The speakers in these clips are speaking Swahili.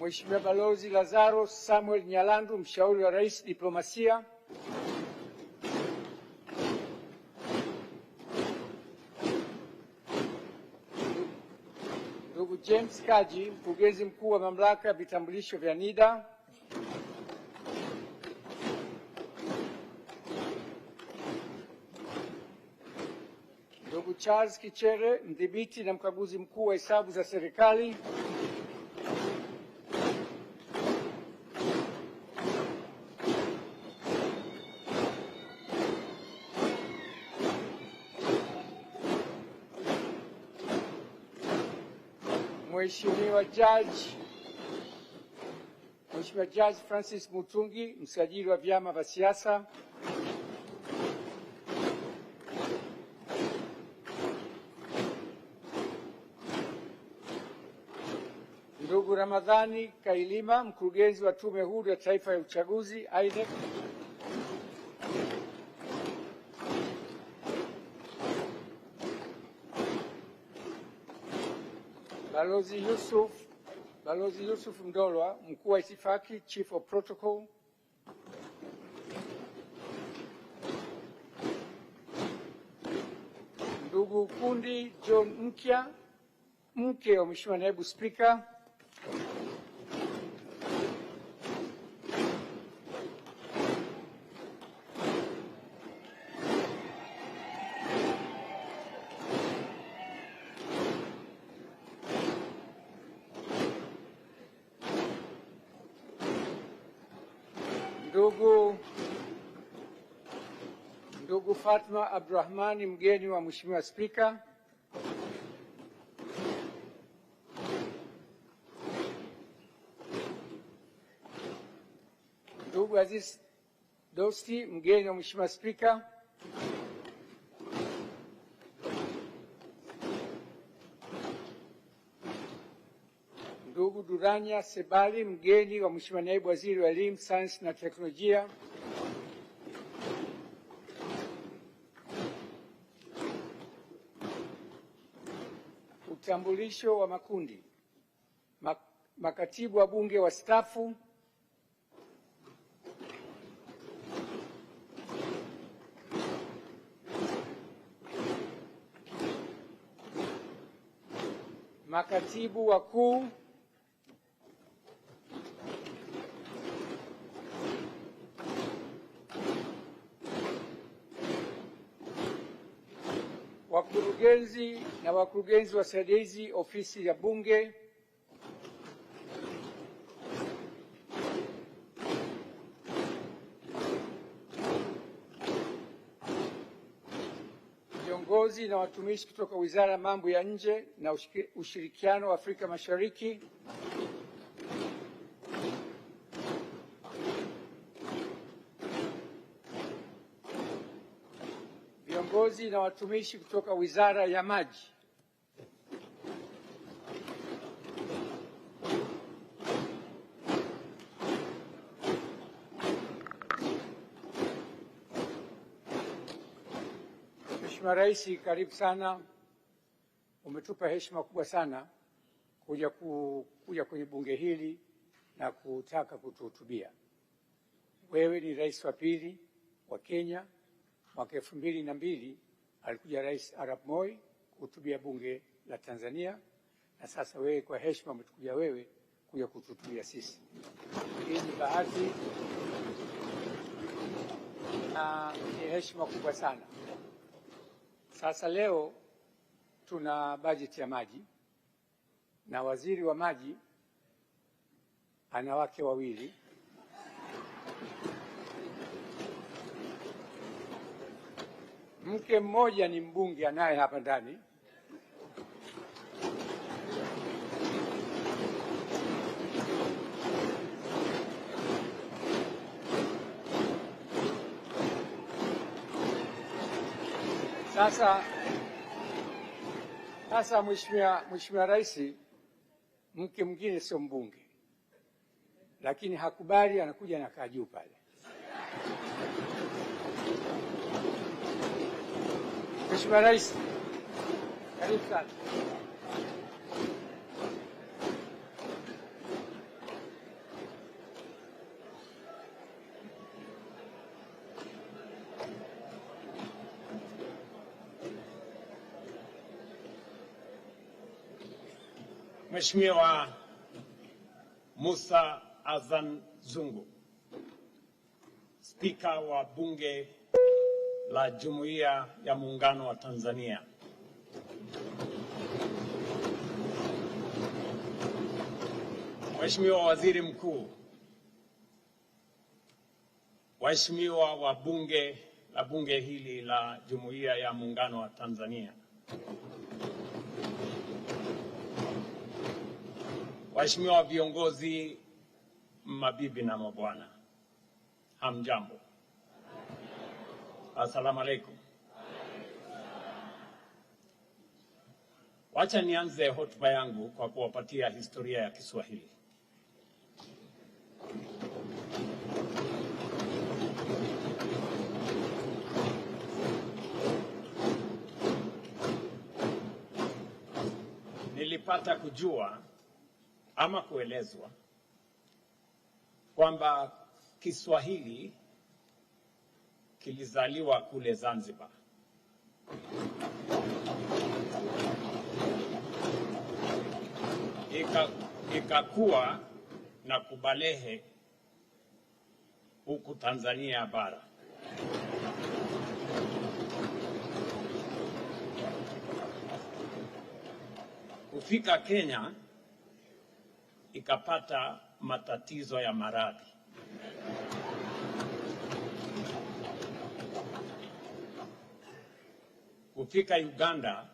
Mheshimiwa Balozi Lazaro Samuel Nyalandu, mshauri wa Rais diplomasia. Ndugu James Kaji, mkurugenzi mkuu wa mamlaka ya vitambulisho vya NIDA. Ndugu Charles Kichere, mdhibiti na mkaguzi mkuu wa hesabu za serikali. Mheshimiwa Judge Francis Mutungi, msajili wa vyama vya siasa. Ndugu Ramadhani Kailima, mkurugenzi wa Tume Huru ya Taifa ya Uchaguzi INEC. Balozi Yusuf Mdolwa, mkuu wa itifaki, Chief of Protocol. Ndugu Kundi John Mkia, mke wa Mheshimiwa Naibu Spika. Ndugu Fatma Abdurrahmani, mgeni wa Mheshimiwa Spika. Ndugu Aziz Dosti, mgeni wa Mheshimiwa Spika. Ndugu Duranya Sebali, mgeni wa Mheshimiwa Naibu Waziri wa Elimu, Sayansi na Teknolojia. Utambulisho wa makundi. Makatibu wa Bunge wastaafu. Makatibu wakuu. Wakurugenzi na wakurugenzi wasaidizi ofisi ya Bunge. Viongozi na watumishi kutoka Wizara ya Mambo ya Nje na Ushirikiano wa Afrika Mashariki. Viongozi na watumishi kutoka Wizara ya Maji. Mheshimiwa Rais, karibu sana. Umetupa heshima kubwa sana kuja kwenye bunge hili na kutaka kutuhutubia. Wewe ni rais wa pili wa Kenya. Mwaka 2002 alikuja Rais Arap Moi kuhutubia bunge la Tanzania, na sasa wewe kwa heshima umetukuja wewe kuja kutuhutubia sisi. Hii ni bahati na ni heshima kubwa sana. Sasa leo tuna bajeti ya maji na waziri wa maji ana wake wawili. Mke mmoja ni mbunge anaye hapa ndani. Sasa Mheshimiwa Rais, mke mwingine sio mbunge, lakini hakubali, anakuja na kaa juu pale. Mheshimiwa Rais, karibu sana. Mheshimiwa Musa Azan Zungu, Spika wa Bunge la Jumuiya ya Muungano wa Tanzania. Mheshimiwa Waziri Mkuu, waheshimiwa wa bunge hili la Jumuiya ya Muungano wa Tanzania, waheshimiwa viongozi, mabibi na mabwana, hamjambo. Asalamu alaykum. Wacha nianze hotuba yangu kwa kuwapatia historia ya Kiswahili. Nilipata kujua ama kuelezwa kwamba Kiswahili kilizaliwa kule Zanzibar. Ikakuwa na kubalehe huku Tanzania bara. Kufika Kenya ikapata matatizo ya maradhi. Kufika Uganda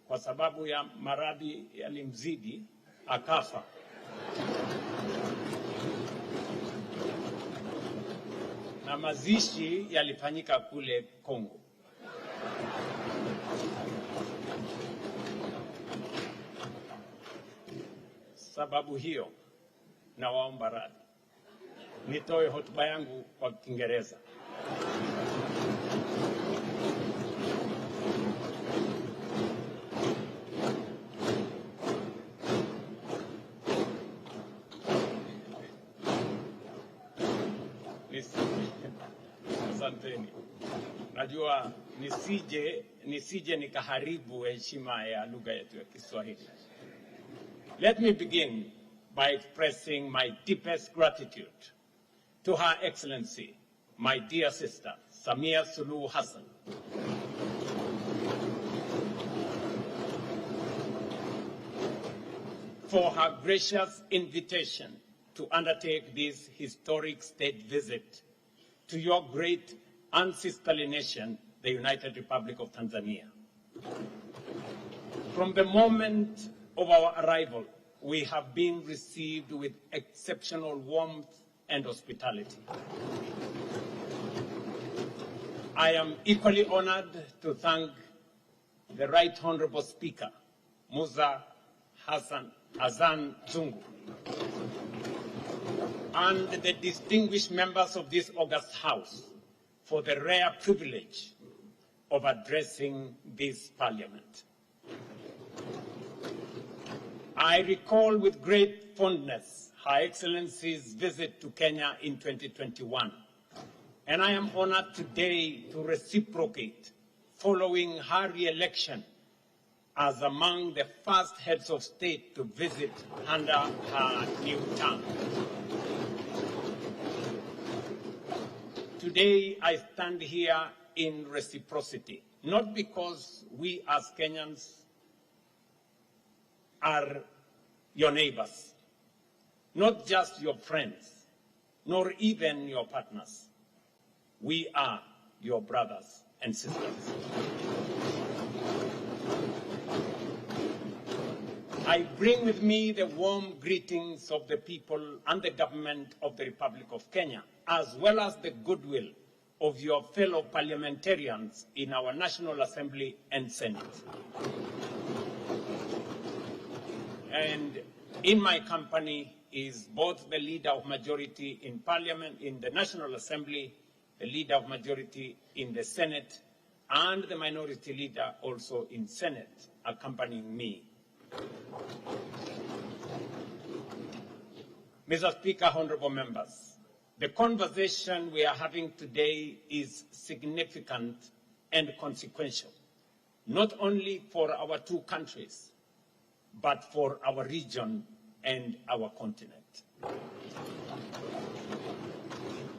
kwa sababu ya maradhi yalimzidi akafa. Na mazishi yalifanyika kule Kongo. Sababu hiyo nawaomba radhi nitoe hotuba yangu kwa Kiingereza. Asanteni. Najua nisije nikaharibu heshima ya lugha yetu ya Kiswahili. Let me begin by expressing my deepest gratitude to Her Excellency, my dear sister, Samia Suluhu Hassan, for her gracious invitation to undertake this historic state visit to your great and sisterly nation, the United Republic of Tanzania. From the moment of our arrival, we have been received with exceptional warmth and hospitality. I am equally honored to thank the Right Honorable Speaker, Musa Azan Zungu, and the distinguished members of this august House for the rare privilege of addressing this Parliament. I recall with great fondness Her Excellency's visit to Kenya in 2021, and I am honored today to reciprocate following her re-election as among the first heads of state to visit under her new term. Today, I stand here in reciprocity, not because we as Kenyans are your neighbors, not just your friends, nor even your partners. We are your brothers and sisters. I bring with me the warm greetings of the people and the government of the Republic of Kenya, as well as the goodwill of your fellow parliamentarians in our National Assembly and Senate. And in my company is both the Leader of Majority in Parliament, in the National Assembly, the Leader of Majority in the Senate, and the Minority Leader also in Senate, accompanying me. Mr. Speaker, honorable members, the conversation we are having today is significant and consequential, not only for our two countries, but for our region and our continent.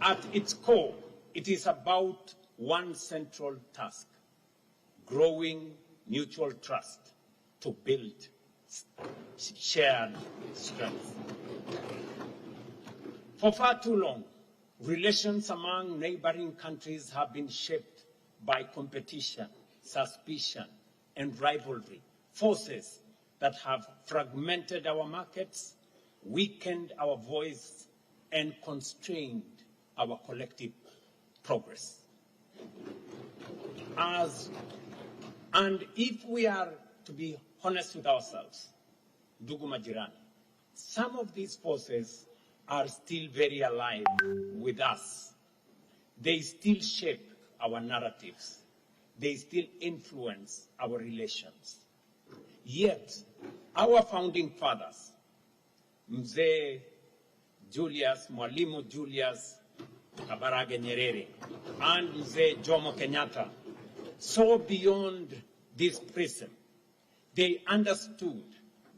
At its core, it is about one central task: growing mutual trust to build shared strength. For far too long, relations among neighboring countries have been shaped by competition, suspicion, and rivalry, forces that have fragmented our markets, weakened our voice, and constrained our collective progress. And if we are to be honest with ourselves, ndugu majirani, some of these forces are still very alive with us. They still shape our narratives. They still influence our relations. Yet, our founding fathers, Mzee Mwalimu Julius Kabarage Nyerere and Mzee Jomo Kenyatta, saw beyond this prism. They understood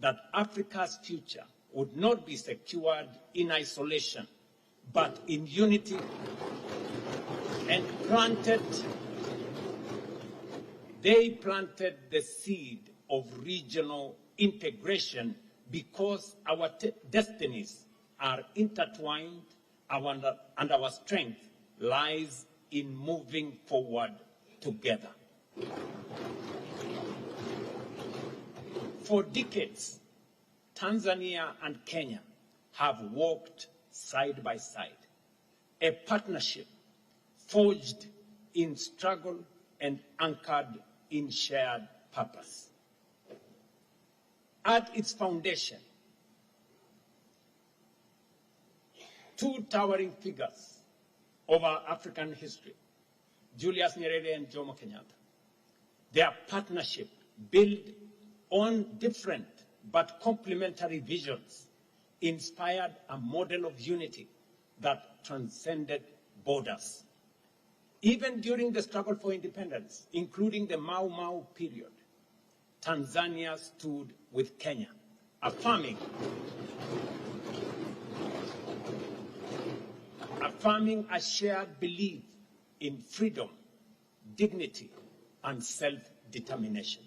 that Africa's future would not be secured in isolation, but in unity, and they planted the seed of regional integration because our destinies are intertwined, and our strength lies in moving forward together. For decades, Tanzania and Kenya have walked side by side, a partnership forged in struggle and anchored in shared purpose. At its foundation, two towering figures of our African history, Julius Nyerere and Jomo Kenyatta. Their partnership, built on different but complementary visions, inspired a model of unity that transcended borders. Even during the struggle for independence, including the Mau Mau period, Tanzania stood with Kenya, affirming a shared belief in freedom, dignity, and self-determination.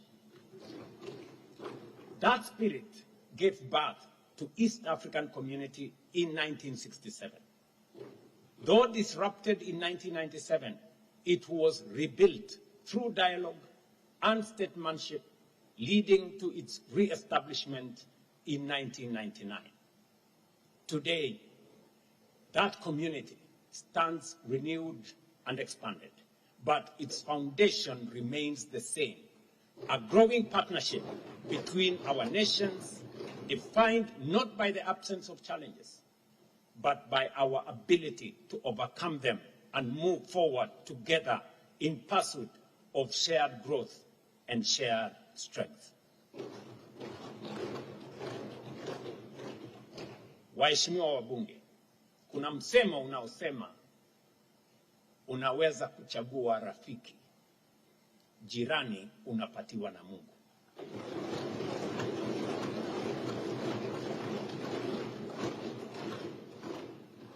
That spirit gave birth to East African Community in 1967. Though disrupted in 1997, it was rebuilt through dialogue and statesmanship, leading to its re-establishment in 1999. Today, that community stands renewed and expanded, but its foundation remains the same: a growing partnership between our nations, defined not by the absence of challenges, but by our ability to overcome them and move forward together in pursuit of shared growth and shared strength. Waheshimiwa wabunge, kuna msemo unaosema unaweza kuchagua rafiki, jirani unapatiwa na Mungu.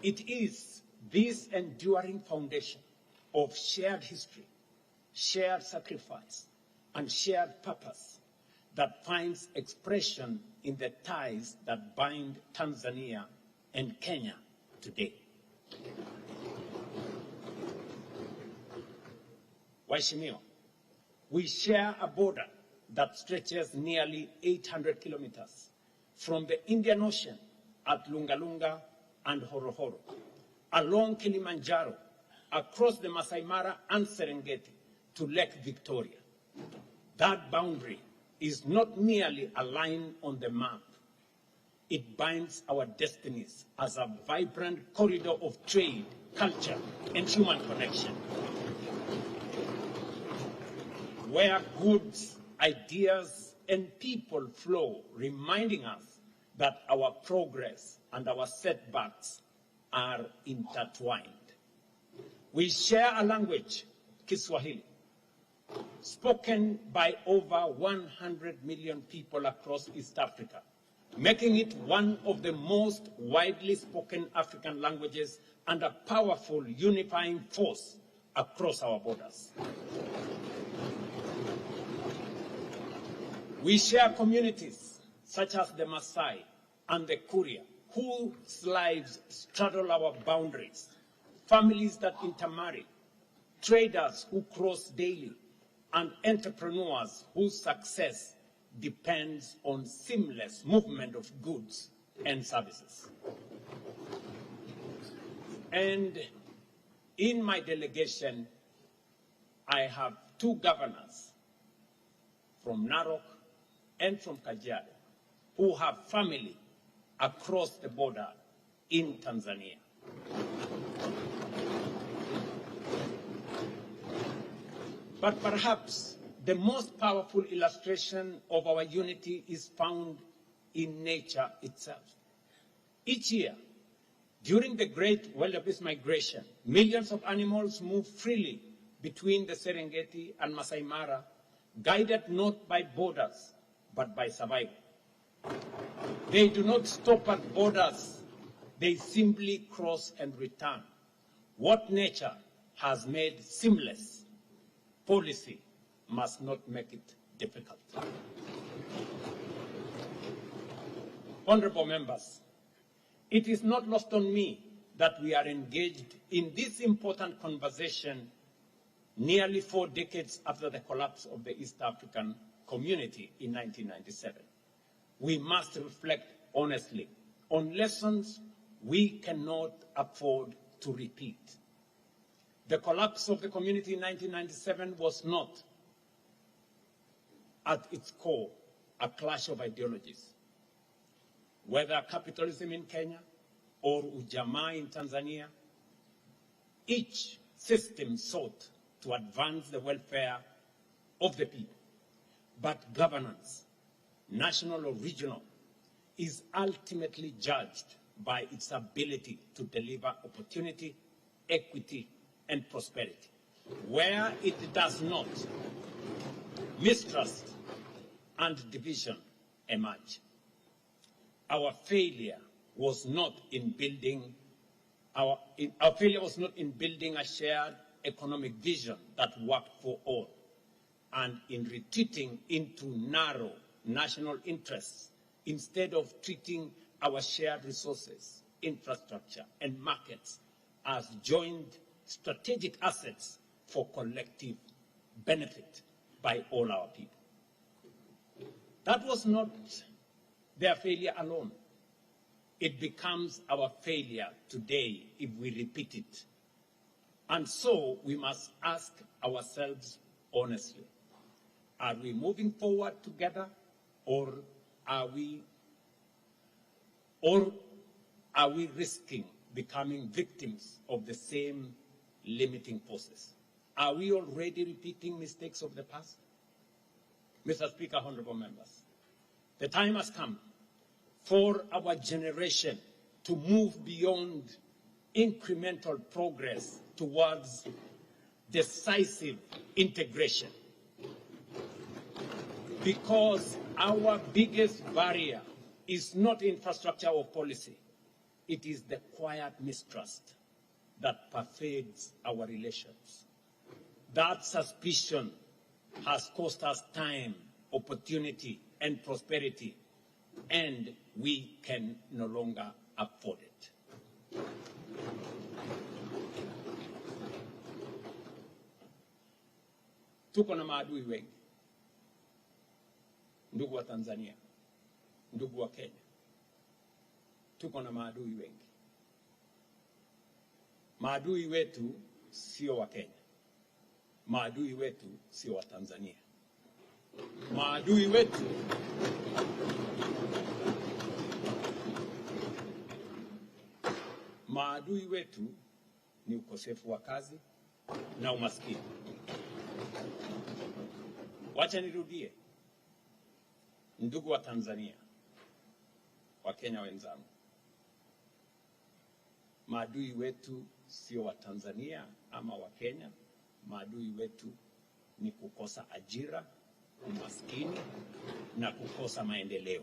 It is this enduring foundation of shared history, shared sacrifice, and shared purpose that finds expression in the ties that bind Tanzania and Kenya today. Waheshimiwa, we share a border that stretches nearly 800 kilometers from the Indian Ocean at Lungalunga and Horohoro, along Kilimanjaro, across the Masai Mara and Serengeti to Lake Victoria. That boundary is not merely a line on the map. It binds our destinies as a vibrant corridor of trade, culture, and human connection, where goods, ideas, and people flow, reminding us that our progress and our setbacks are intertwined. We share a language, Kiswahili, spoken by over 100 million people across East Africa, making it one of the most widely spoken African languages and a powerful unifying force across our borders. We share communities such as the Maasai and the Kuria, whose lives straddle our boundaries, families that intermarry, traders who cross daily, and entrepreneurs whose success depends on seamless movement of goods and services. And in my delegation, I have two governors from Narok and from Kajiado who have family across the border in Tanzania. But perhaps the most powerful illustration of our unity is found in nature itself. Each year, during the Great Wildebeest Migration, millions of animals move freely between the Serengeti and Masai Mara, guided not by borders, but by survival. They do not stop at borders. They simply cross and return. What nature has made seamless, policy must not make it difficult. Honorable members, it is not lost on me that we are engaged in this important conversation nearly 4 decades after the collapse of the East African community in 1997. We must reflect honestly on lessons we cannot afford to repeat. The collapse of the community in 1997 was not, at its core, a clash of ideologies. Whether capitalism in Kenya or ujamaa in Tanzania, each system sought to advance the welfare of the people. But governance, national or regional, is ultimately judged by its ability to deliver opportunity, equity, and prosperity. Where it does not, mistrust and division emerge. Our failure was not in building a shared economic vision that worked for all, and in retreating into narrow national interests instead of treating our shared resources, infrastructure, and markets as joint strategic assets for collective benefit by all our people. That was not their failure alone. It becomes our failure today if we repeat it. And so we must ask ourselves honestly, are we moving forward together, or are we risking becoming victims of the same limiting forces? Are we already repeating mistakes of the past? Mr. Speaker, honorable members, the time has come for our generation to move beyond incremental progress towards decisive integration. Because our biggest barrier is not infrastructure or policy. It is the quiet mistrust that pervades our relations. That suspicion has cost us time, opportunity, and prosperity, and we can no longer afford it. Tuko na maadui wengi, ndugu wa Tanzania, ndugu wa Kenya. Tuko na maadui wengi. Maadui wetu sio wa Kenya. Maadui wetu sio wa Tanzania. Maadui wetu ni ukosefu wa kazi na umaskini. Wacha nirudie. Ndugu wa Tanzania, wa Kenya wenzangu, maadui wetu sio wa Tanzania ama wa Kenya. Maadui wetu ni kukosa ajira, umaskini na kukosa maendeleo.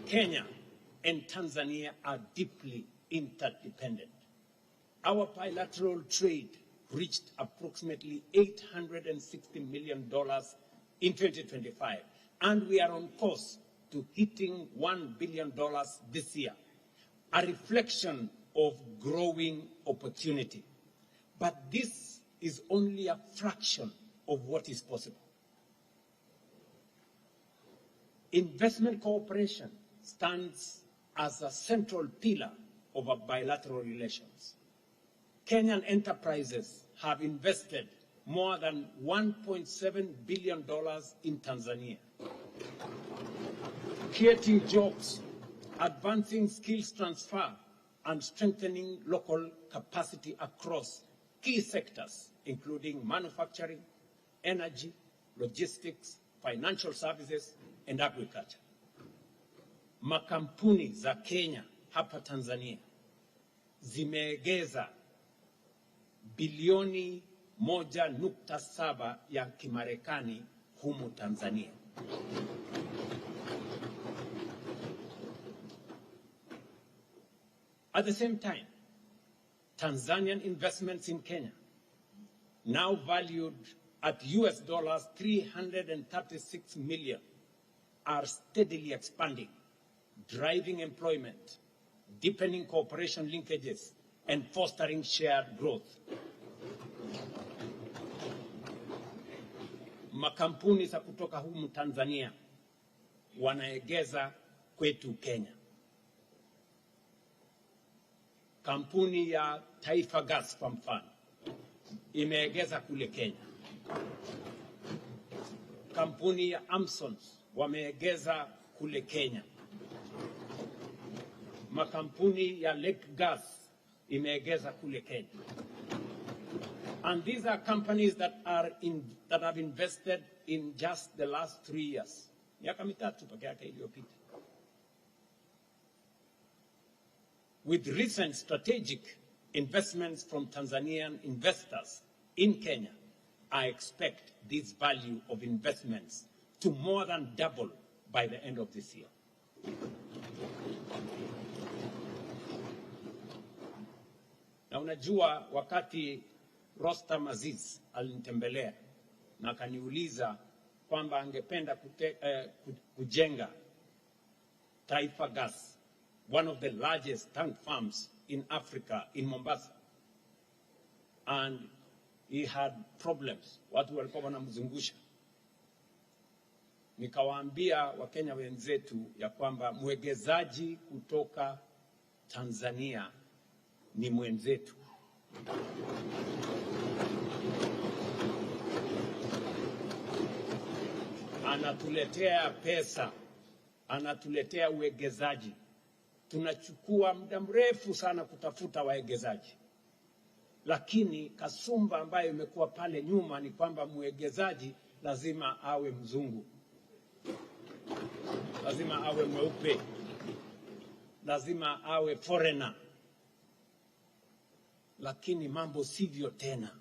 Kenya and Tanzania are deeply interdependent. Our bilateral trade reached approximately $860 million in 2025, and we are on course to hitting $1 billion this year, a reflection of growing opportunity. But this is only a fraction of what is possible. Investment cooperation stands as a central pillar of our bilateral relations. Kenyan enterprises have invested more than $1.7 billion in Tanzania, creating jobs, advancing skills transfer, and strengthening local capacity across key sectors, including manufacturing, energy, logistics, financial services, and agriculture. Makampuni za Kenya hapa Tanzania zimeegeza bilioni 1.7 ya Kimarekani humu Tanzania. At the same time, Tanzanian investments in Kenya, now valued at $336 million, are steadily expanding, driving employment, deepening cooperation linkages, and fostering shared growth. Makampuni za kutoka humu Tanzania wanaegeza kwetu Kenya. Kampuni ya Taifa Gas kwa mfano imeegeza kule Kenya. Kampuni ya Amsons wameegeza kule Kenya. Makampuni ya Lake Gas imeegeza kule Kenya. And these are companies that have invested in just the last 3 years. Miaka mitatu peke yake iliyopita. With recent strategic investments from Tanzanian investors in Kenya, I expect this value of investments to more than double by the end of this year. Na unajua wakati Rostam Aziz alinitembelea na akaniuliza kwamba angependa kujenga Taifa Gas, one of the largest tank farms in Africa, in Mombasa. And he had problems. Watu walikuwa wanamzungusha. Nikawaambia Wakenya wenzetu ya kwamba mwegezaji kutoka Tanzania ni mwenzetu. Anatuletea pesa, anatuletea uwegezaji. Tunachukua muda mrefu sana kutafuta waegezaji. Lakini kasumba ambayo imekuwa pale nyuma ni kwamba mwegezaji lazima awe mzungu. Lazima awe mweupe. Lazima awe foreigner. Lakini mambo sivyo tena.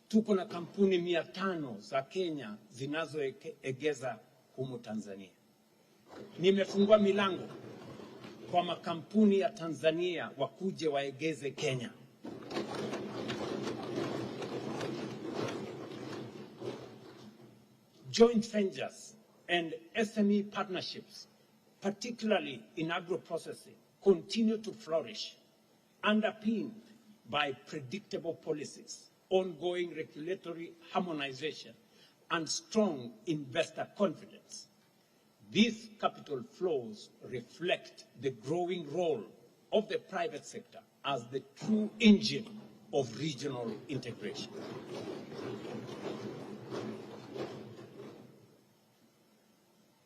Tuko na kampuni 500 za Kenya zinazoegeza humu Tanzania. Nimefungua milango kwa makampuni ya Tanzania wakuje waegeze Kenya. Joint ventures and SME partnerships, particularly in agro-processing, continue to flourish, underpinned by predictable policies, ongoing regulatory harmonization, and strong investor confidence. These capital flows reflect the growing role of the private sector as the true engine of regional integration.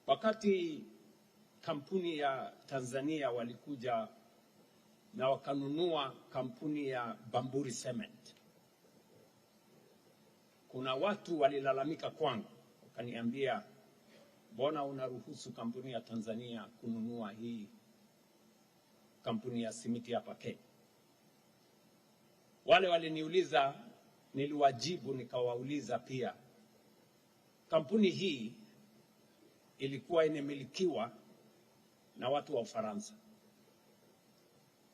Wakati kampuni ya Tanzania walikuja na wakanunua kampuni ya Bamburi Cement, kuna watu walilalamika kwangu, wakaniambia, mbona unaruhusu kampuni ya Tanzania kununua hii kampuni ya simiti hapa Kenya? Wale waliniuliza, niliwajibu nikawauliza pia. Kampuni hii ilikuwa inamilikiwa na watu wa Ufaransa.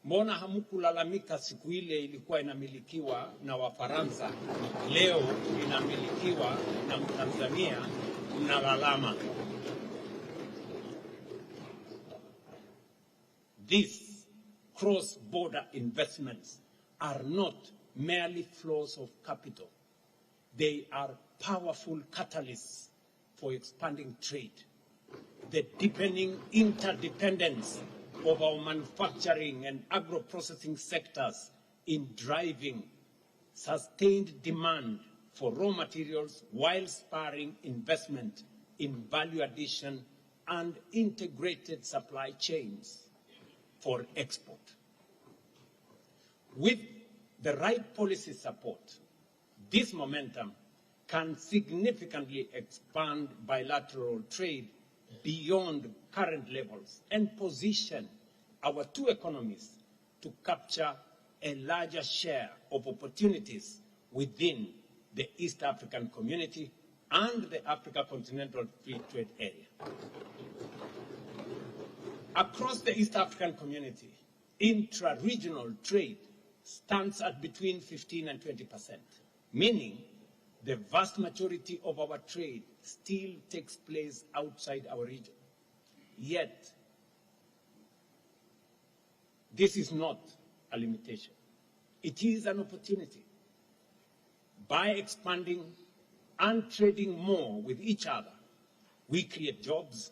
Mbona hamkulalamika siku ile ilikuwa inamilikiwa na Wafaransa, leo inamilikiwa na Tanzania, mnalalama? These cross-border investments are not merely flows of capital. They are powerful catalysts for expanding trade, the deepening interdependence of our manufacturing and agro-processing sectors in driving sustained demand for raw materials while spurring investment in value addition and integrated supply chains for export. With the right policy support, this momentum can significantly expand bilateral trade beyond current levels and position our two economies to capture a larger share of opportunities within the East African community and the Africa Continental Free Trade Area. Across the East African community, intra-regional trade stands at between 15 and 20%, meaning the vast majority of our trade still takes place outside our region. Yet, this is not a limitation. It is an opportunity. By expanding and trading more with each other, we create jobs,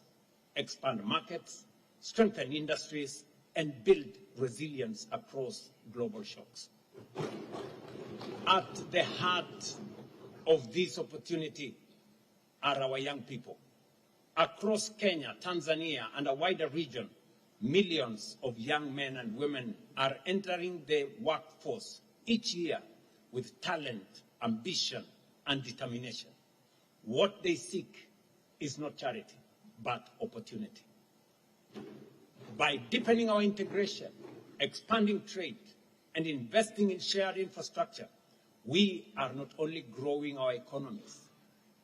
expand markets, strengthen industries, and build resilience across global shocks. At the heart of this opportunity are our young people. Across Kenya, Tanzania, and a wider region, millions of young men and women are entering the workforce each year with talent, ambition, and determination. What they seek is not charity, but opportunity. By deepening our integration, expanding trade, and investing in shared infrastructure, we are not only growing our economies,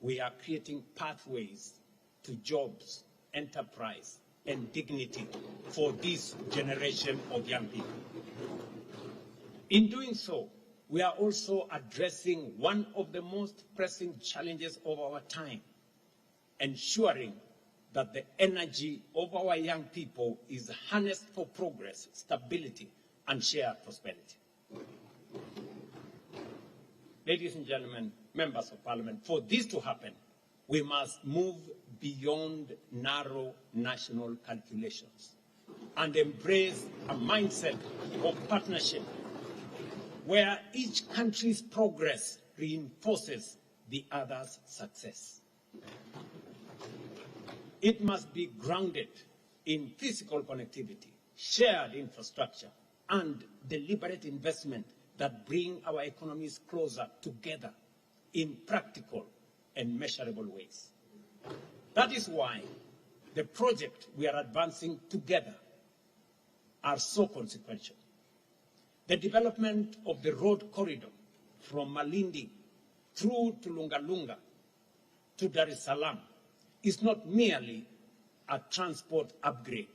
we are creating pathways to jobs, enterprise, and dignity for this generation of young people. In doing so, we are also addressing one of the most pressing challenges of our time, ensuring that the energy of our young people is harnessed for progress, stability, and shared prosperity. Ladies and gentlemen, members of parliament, for this to happen, we must move beyond narrow national calculations and embrace a mindset of partnership where each country's progress reinforces the other's success. It must be grounded in physical connectivity, shared infrastructure, and deliberate investment that bring our economies closer together in practical and measurable ways. That is why the project we are advancing together are so consequential. The development of the road corridor from Malindi through to Lungalunga to Dar es Salaam is not merely a transport upgrade.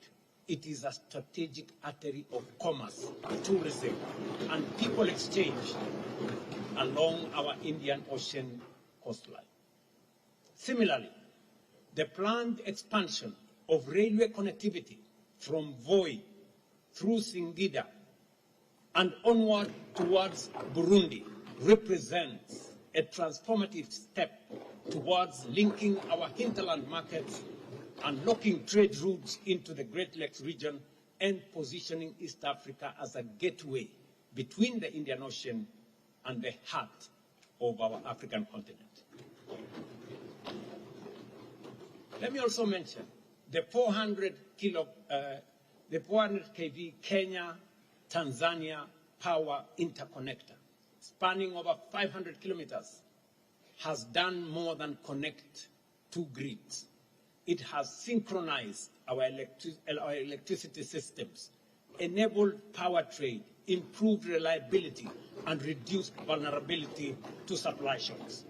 It is a strategic artery of commerce, tourism, and people exchange along our Indian Ocean coastline. Similarly, the planned expansion of railway connectivity from Voi through Singida and onward towards Burundi represents a transformative step towards linking our hinterland markets, unlocking trade routes into the Great Lakes region, and positioning East Africa as a gateway between the Indian Ocean and the heart of our African continent. Let me also mention the 400 kV Kenya-Tanzania power interconnector, spanning over 500 kilometers, has done more than connect two grids. It has synchronized our electricity systems, enabled power trade, improved reliability, and reduced vulnerability to supply shocks.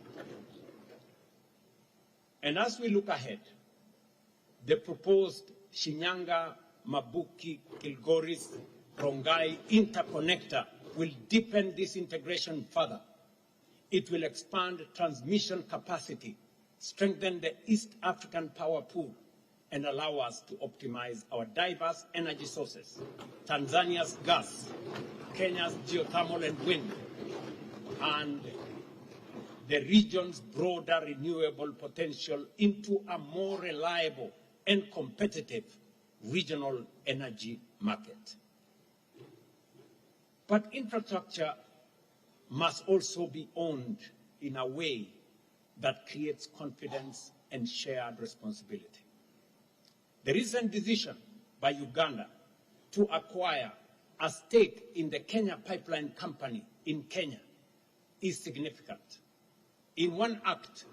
And as we look ahead, the proposed Shinyanga, Mabuki, Kilgoris, Rongai interconnector will deepen this integration further. It will expand transmission capacity, strengthen the East African power pool, and allow us to optimize our diverse energy sources, Tanzania's gas, Kenya's geothermal and wind, and the region's broader renewable potential into a more reliable and competitive regional energy market. But infrastructure must also be owned in a way that creates confidence and shared responsibility. The recent decision by Uganda to acquire a stake in the Kenya Pipeline Company in Kenya is significant. In one act,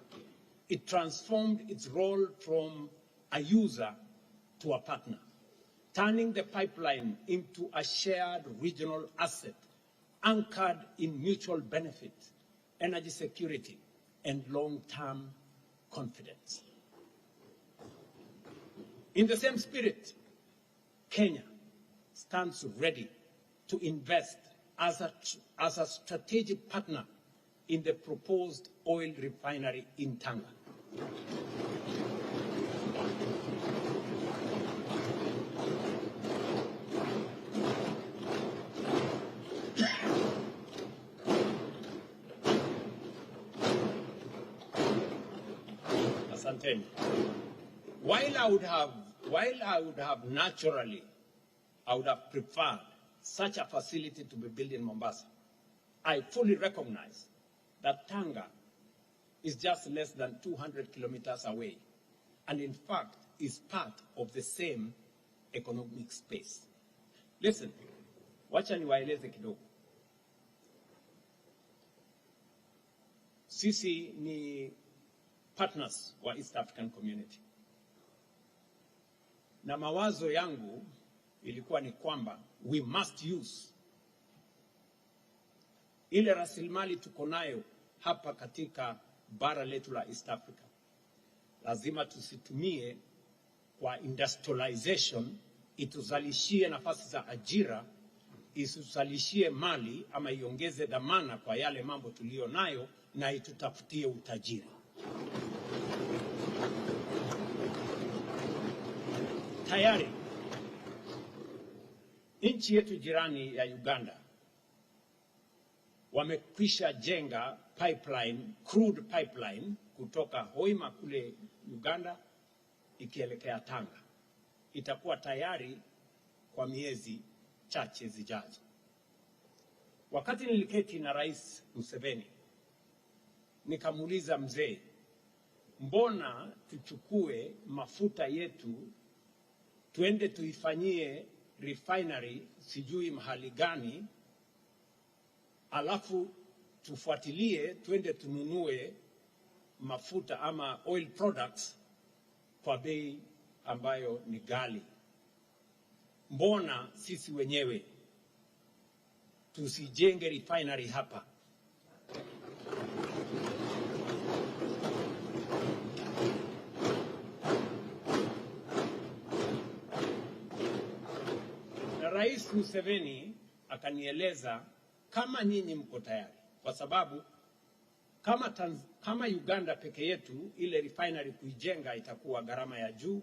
it transformed its role from a user to a partner, turning the pipeline into a shared regional asset anchored in mutual benefit, energy security, and long-term confidence. In the same spirit, Kenya stands ready to invest as a strategic partner in the proposed oil refinery in Tanga. Asante. While I would have naturally, I would have preferred such a facility to be built in Mombasa, I fully recognize that Tanga is just less than 200 kilometers away, and in fact is part of the same economic space. Listen, wacha niwaeleze kidogo. Sisi ni partners wa East African Community. Na mawazo yangu ilikuwa ni kwamba we must use ile rasilimali tuko nayo hapa katika bara letu la East Africa. Lazima tusitumie kwa industrialization, ituzalishie nafasi za ajira, isuzalishie mali ama iongeze dhamana kwa yale mambo tulio nayo na itutafutie utajiri. Tayari nchi yetu jirani ya Uganda wamekwisha jenga pipeline, crude pipeline kutoka Hoima kule Uganda ikielekea Tanga. Itakuwa tayari kwa miezi chache zijazo. Wakati niliketi na Rais Museveni, nikamuuliza mzee, mbona tuchukue mafuta yetu tuende tuifanyie refinery sijui mahali gani, alafu tufuatilie tuende tununue mafuta ama oil products kwa bei ambayo ni ghali? Mbona sisi wenyewe tusijenge refinery hapa? Na Rais Museveni akanieleza kama nyinyi mko tayari, kwa sababu kama Uganda peke yetu ile refinery kuijenga itakuwa gharama ya juu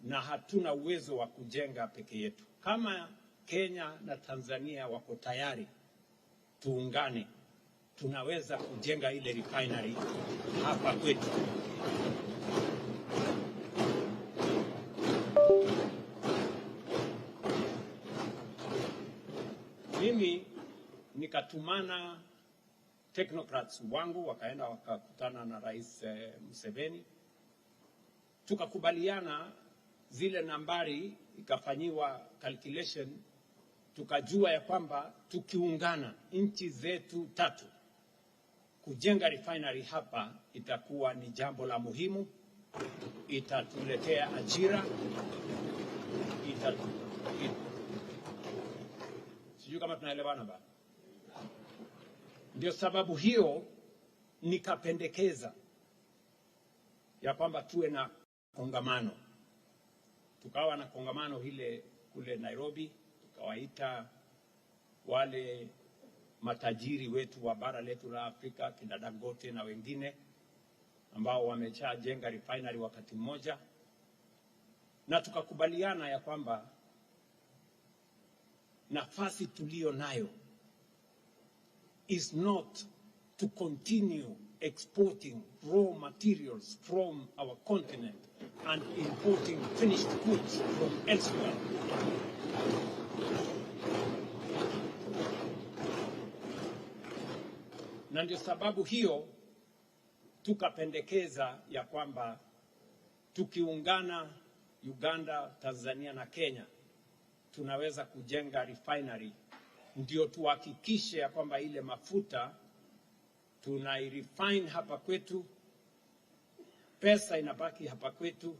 na hatuna uwezo wa kujenga peke yetu. Kama Kenya na Tanzania wako tayari, tuungane, tunaweza kujenga ile refinery hapa kwetu. Mimi nikatumana technocrats wangu wakaenda wakakutana na Rais Museveni, tukakubaliana zile nambari, ikafanyiwa calculation, tukajua ya kwamba tukiungana nchi zetu tatu kujenga refinery hapa itakuwa ni jambo la muhimu, itatuletea ajira, Sijui kama tunaelewana ba. Ndio sababu hiyo nikapendekeza ya kwamba tuwe na kongamano. Tukawa na kongamano hile kule Nairobi, tukawaita wale matajiri wetu wa bara letu la Afrika, kina Dangote na wengine ambao wameshajenga refinery wakati mmoja, na tukakubaliana ya kwamba nafasi tulio nayo is not to continue exporting raw materials from our continent and importing finished goods from elsewhere. Na ndio sababu hiyo tukapendekeza ya kwamba tukiungana Uganda, Tanzania na Kenya tunaweza kujenga refinery, ndio tuhakikishe ya kwamba ile mafuta tunairefine hapa kwetu, pesa inabaki hapa kwetu,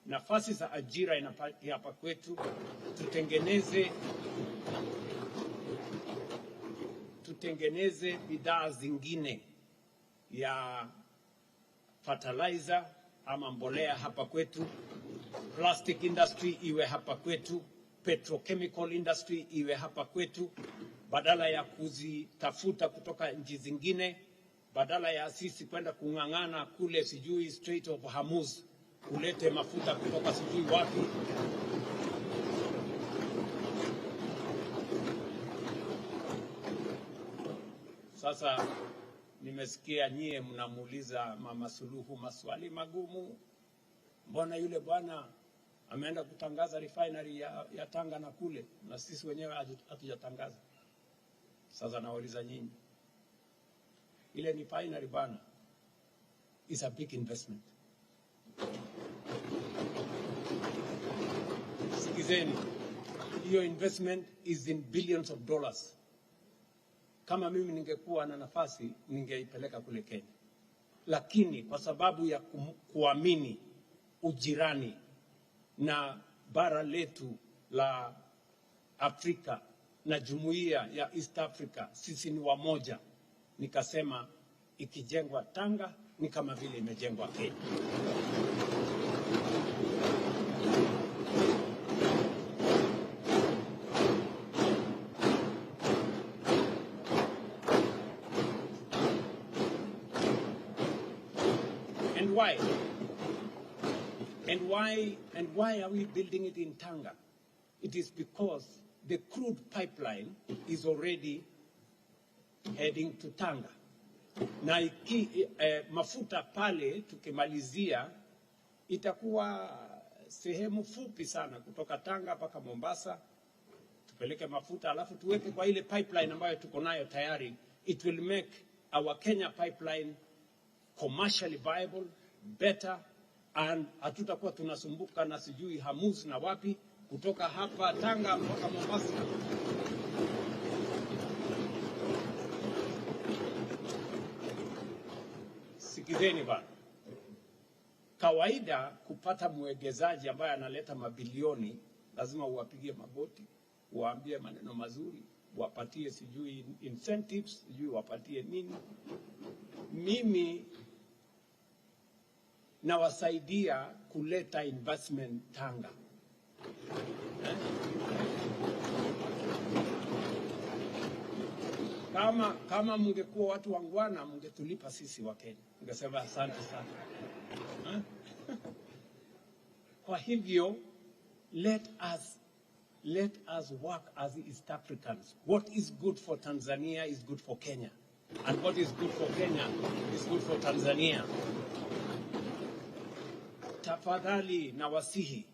nafasi za ajira inabaki hapa kwetu, tutengeneze bidhaa zingine ya fertilizer ama mbolea hapa kwetu, plastic industry iwe hapa kwetu, petrochemical industry iwe hapa kwetu, badala ya kuzitafuta kutoka nchi zingine, badala ya sisi kwenda kung'ang'ana kule sijui Strait of Hormuz kulete mafuta kutoka sijui wapi. Sasa nimesikia nyie mnamuuliza Mama Suluhu maswali magumu. Mbona yule bwana ameenda kutangaza refinery ya Tanga na kule, na sisi wenyewe hatujatangaza? Sasa nauliza nyinyi, ile refinery bwana is a big investment. Sikizeni, hiyo investment is in billions of dollars. Kama mimi ningekuwa na nafasi ningeipeleka kule Kenya, lakini kwa sababu ya kuamini ujirani na bara letu la Afrika na jumuiya ya East Africa, sisi ni wamoja, nikasema ikijengwa Tanga ni kama vile imejengwa Kenya. And why are we building it in Tanga? It is because the crude pipeline is already heading to Tanga. Na mafuta pale tukimalizia itakuwa sehemu fupi sana kutoka Tanga mpaka Mombasa. Tupeleke mafuta alafu tuweke kwa ile pipeline ambayo tuko nayo tayari. It will make our Kenya pipeline commercially viable, better, and hatutakuwa tunasumbuka na sijui Hormuz na wapi kutoka hapa Tanga mpaka Mombasa. Sikizeni bana, kawaida kupata mwegezaji ambaye analeta mabilioni lazima uwapigie magoti, uwaambie maneno mazuri, wapatie sijui incentives, sijui wapatie nini. Mimi nawasaidia kuleta investment Tanga. Kama mungekuwa watu wangwana, mungetulipa sisi wa Kenya. Mungesema asante sana. Kwa hivyo, let us work as East Africans. What is good for Tanzania is good for Kenya. And what is good for Kenya is good for Tanzania. Tafadhali na wasihi,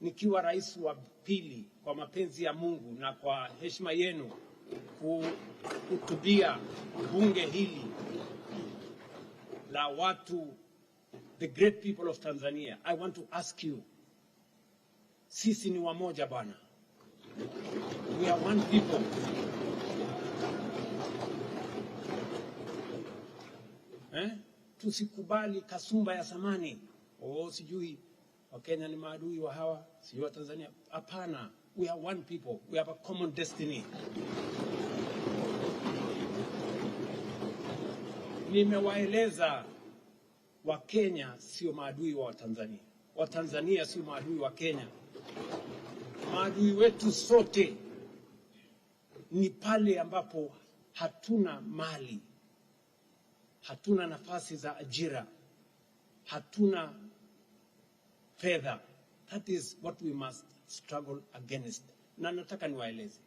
nikiwa rais wa pili, kwa mapenzi ya Mungu na kwa heshima yenu, kuhutubia bunge hili la watu, the great people of Tanzania, I want to ask you, sisi ni wamoja bana. We are one people. Tusikubali kasumba ya samani. Sijui Wakenya ni maadui wa hawa, sijui wa Tanzania. Hapana. We are one people. We have a common destiny. Nimewaeleza wa Kenya sio maadui wa Tanzania. Wa Tanzania sio maadui wa Kenya. Maadui wetu sote ni pale ambapo hatuna mali, hatuna nafasi za ajira, hatuna fedha. That is what we must struggle against. Na nataka niwaeleze.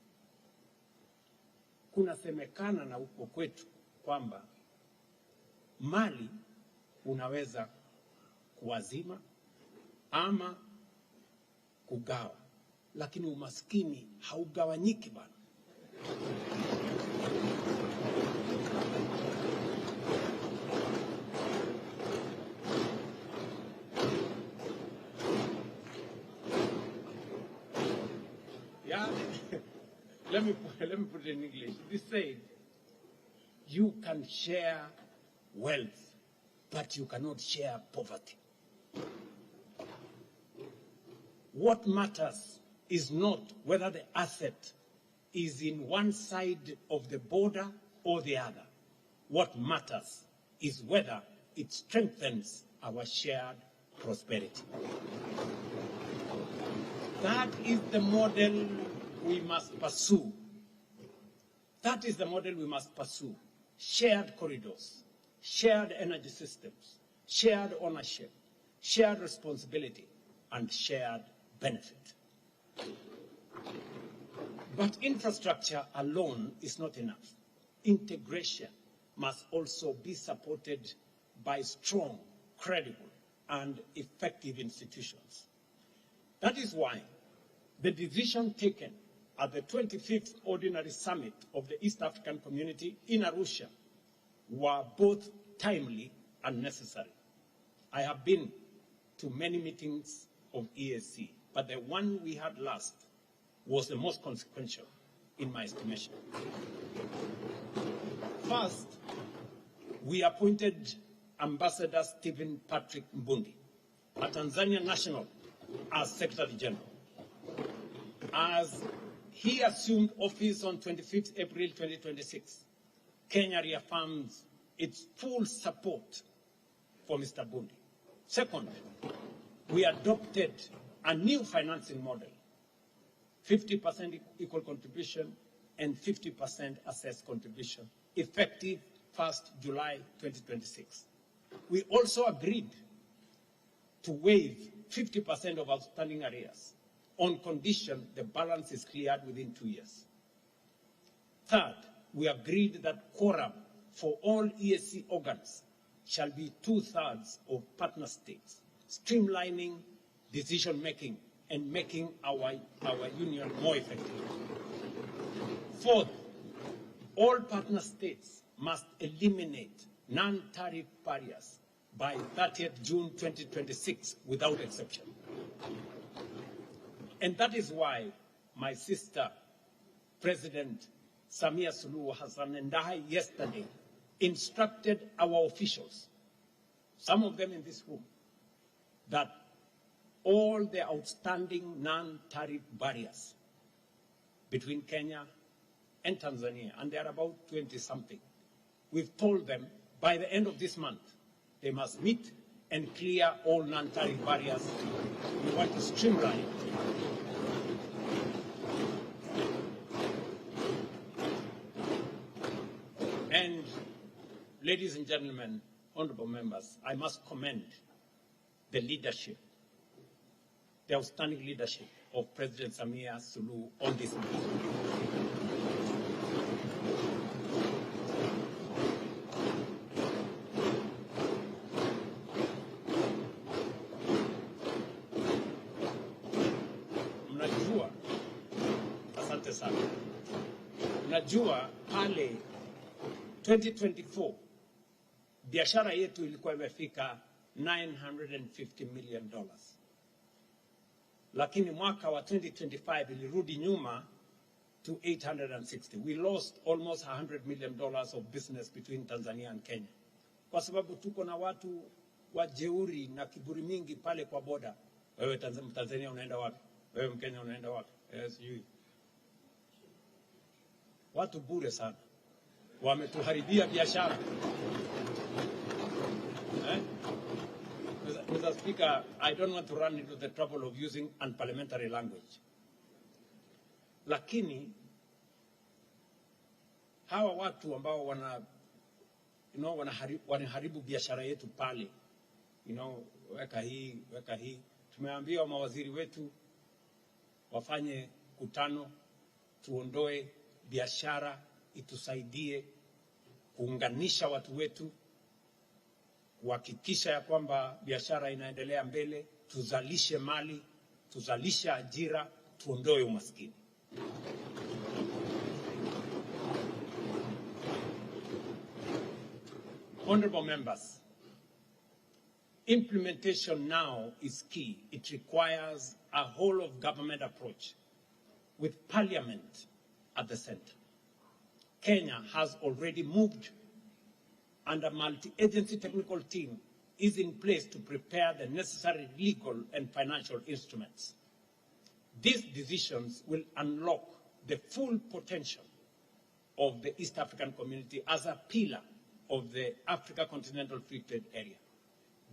Kuna semekana na uko kwetu kwamba mali unaweza kuwazima ama kugawa, lakini umaskini haugawanyiki bana. Yeah, let me put it in English. This said, you can share wealth, but you cannot share poverty. What matters is not whether the asset is in one side of the border or the other. What matters is whether it strengthens our shared prosperity. That is the model we must pursue. That is the model we must pursue. Shared corridors, shared energy systems, shared ownership, shared responsibility, and shared benefit. But infrastructure alone is not enough. Integration must also be supported by strong, credible, and effective institutions. That is why the decision taken at the 25th Ordinary Summit of the East African Community in Arusha were both timely and necessary. I have been to many meetings of EAC, but the one we had last was the most consequential in my estimation. First, we appointed Ambassador Stephen Patrick Mbundi, a Tanzanian national, as Secretary General. As he assumed office on 25th April 2026, Kenya reaffirms its full support for Mr. Mbundi. Second, we adopted a new financing model, 50% equal contribution and 50% assessed contribution, effective 1st July 2026. We also agreed to waive 50% of outstanding arrears on condition the balance is cleared within 2 years. Third, we agreed that quorum for all EAC organs shall be 2/3 of partner states, streamlining decision-making and making our union more effective. Fourth, all partner states must eliminate non-tariff barriers by 30th June 2026 without exception. And that is why my sister, President Samia Suluhu Hassan, and I yesterday instructed our officials, some of them in this room, that all the outstanding non-tariff barriers between Kenya and Tanzania, and there are about 20-something, we've told them by the end of this month, they must meet and clear all non-tariff barriers. We want to streamline. And ladies and gentlemen, honorable members, I must commend the leadership, the outstanding leadership of President Samia Suluhu on this matter. Najua pale 2024 biashara yetu ilikuwa imefika $950 million. Lakini mwaka wa 2025 ilirudi nyuma to 860. We lost almost $100 million of business between Tanzania and Kenya. Kwa sababu tuko na watu wajeuri na kiburi mingi pale kwa boda. Wewe Tanzania unaenda wapi? Wewe Mkenya unaenda wapi? sijui watu bure sana wametuharibia biashara. Mr. Speaker, I don't want to run into the trouble of using unparliamentary language. Lakini hawa watu ambao wanaharibu biashara yetu pale, weka hii. Tumeambia mawaziri wetu wafanye kutano, tuondoe biashara, itusaidie kuunganisha watu wetu, kuhakikisha ya kwamba biashara inaendelea mbele, tuzalishe mali, tuzalishe ajira, tuondoe umaskini. Honorable members, implementation now is key. It requires a whole of government approach with Parliament at the center. Kenya has already moved, and a multi-agency technical team is in place to prepare the necessary legal and financial instruments. These decisions will unlock the full potential of the East African community as a pillar of the Africa Continental Free Trade Area.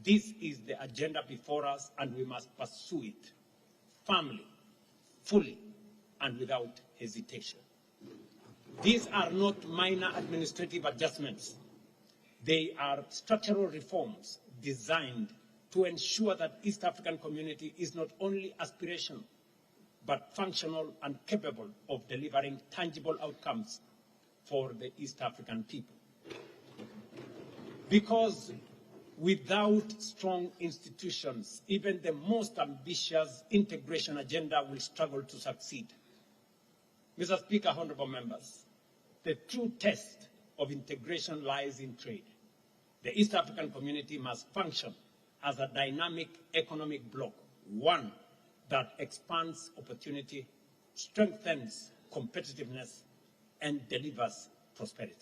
This is the agenda before us, and we must pursue it firmly, fully, and without hesitation. These are not minor administrative adjustments. They are structural reforms designed to ensure that East African community is not only aspirational, but functional and capable of delivering tangible outcomes for the East African people. Because without strong institutions, even the most ambitious integration agenda will struggle to succeed. Mr. Speaker, honorable members, the true test of integration lies in trade. The East African community must function as a dynamic economic bloc, one that expands opportunity, strengthens competitiveness, and delivers prosperity.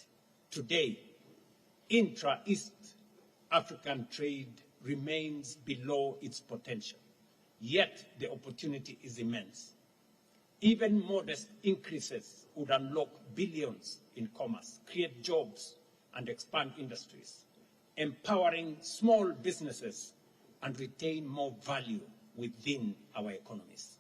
Today, intra-East African trade remains below its potential, yet the opportunity is immense. Even modest increases would unlock billions in commerce, create jobs, and expand industries, empowering small businesses and retain more value within our economies.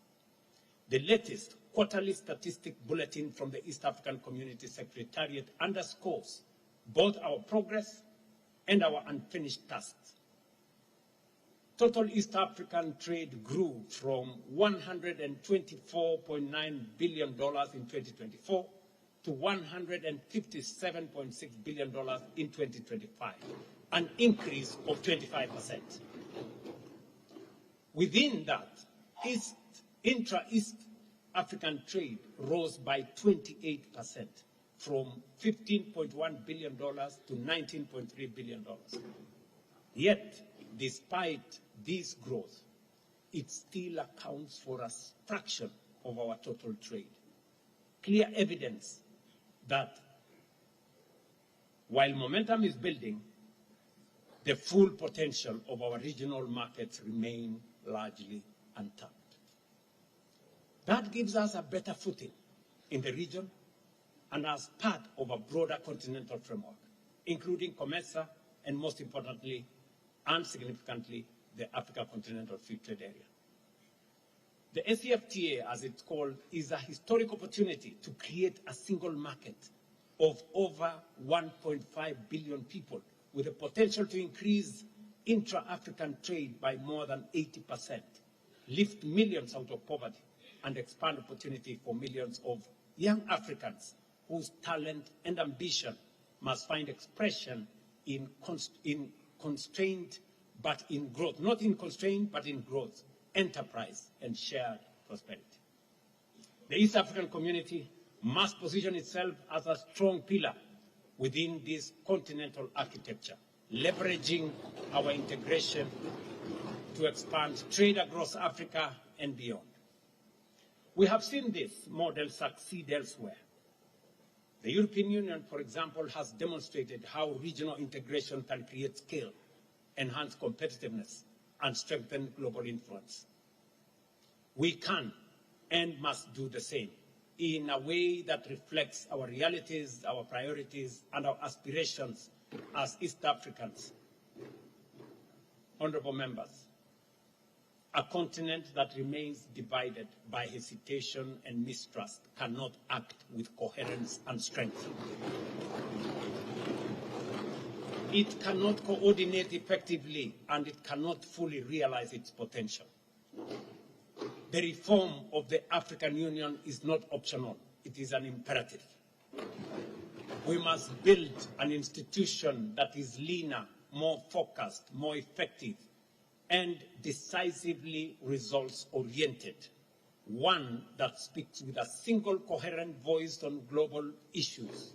The latest quarterly statistic bulletin from the East African Community Secretariat underscores both our progress and our unfinished tasks. Total East African trade grew from $124.9 billion in 2024 to $157.6 billion in 2025, an increase of 25%. Within that, intra-East African trade rose by 28%, from $15.1 billion to $19.3 billion. Yet, despite this growth, it still accounts for a fraction of our total trade. Clear evidence that while momentum is building, the full potential of our regional markets remain largely untapped. That gives us a better footing in the region and as part of a broader continental framework, including COMESA and, most importantly and significantly, the Africa Continental Free Trade Area. The ACFTA, as it's called, is a historic opportunity to create a single market of over 1.5 billion people, with the potential to increase intra-African trade by more than 80%, lift millions out of poverty, and expand opportunity for millions of young Africans whose talent and ambition must find expression in constraint but in growth, not in constraint but in growth, enterprise, and shared prosperity. The East African community must position itself as a strong pillar within this continental architecture, leveraging our integration to expand trade across Africa and beyond. We have seen this model succeed elsewhere. The European Union, for example, has demonstrated how regional integration can create scale, enhance competitiveness, and strengthen global influence. We can and must do the same in a way that reflects our realities, our priorities, and our aspirations as East Africans. Honorable members, a continent that remains divided by hesitation and mistrust cannot act with coherence and strength. It cannot coordinate effectively, and it cannot fully realize its potential. The reform of the African Union is not optional, it is an imperative. We must build an institution that is leaner, more focused, more effective, and decisively results-oriented. One that speaks with a single coherent voice on global issues,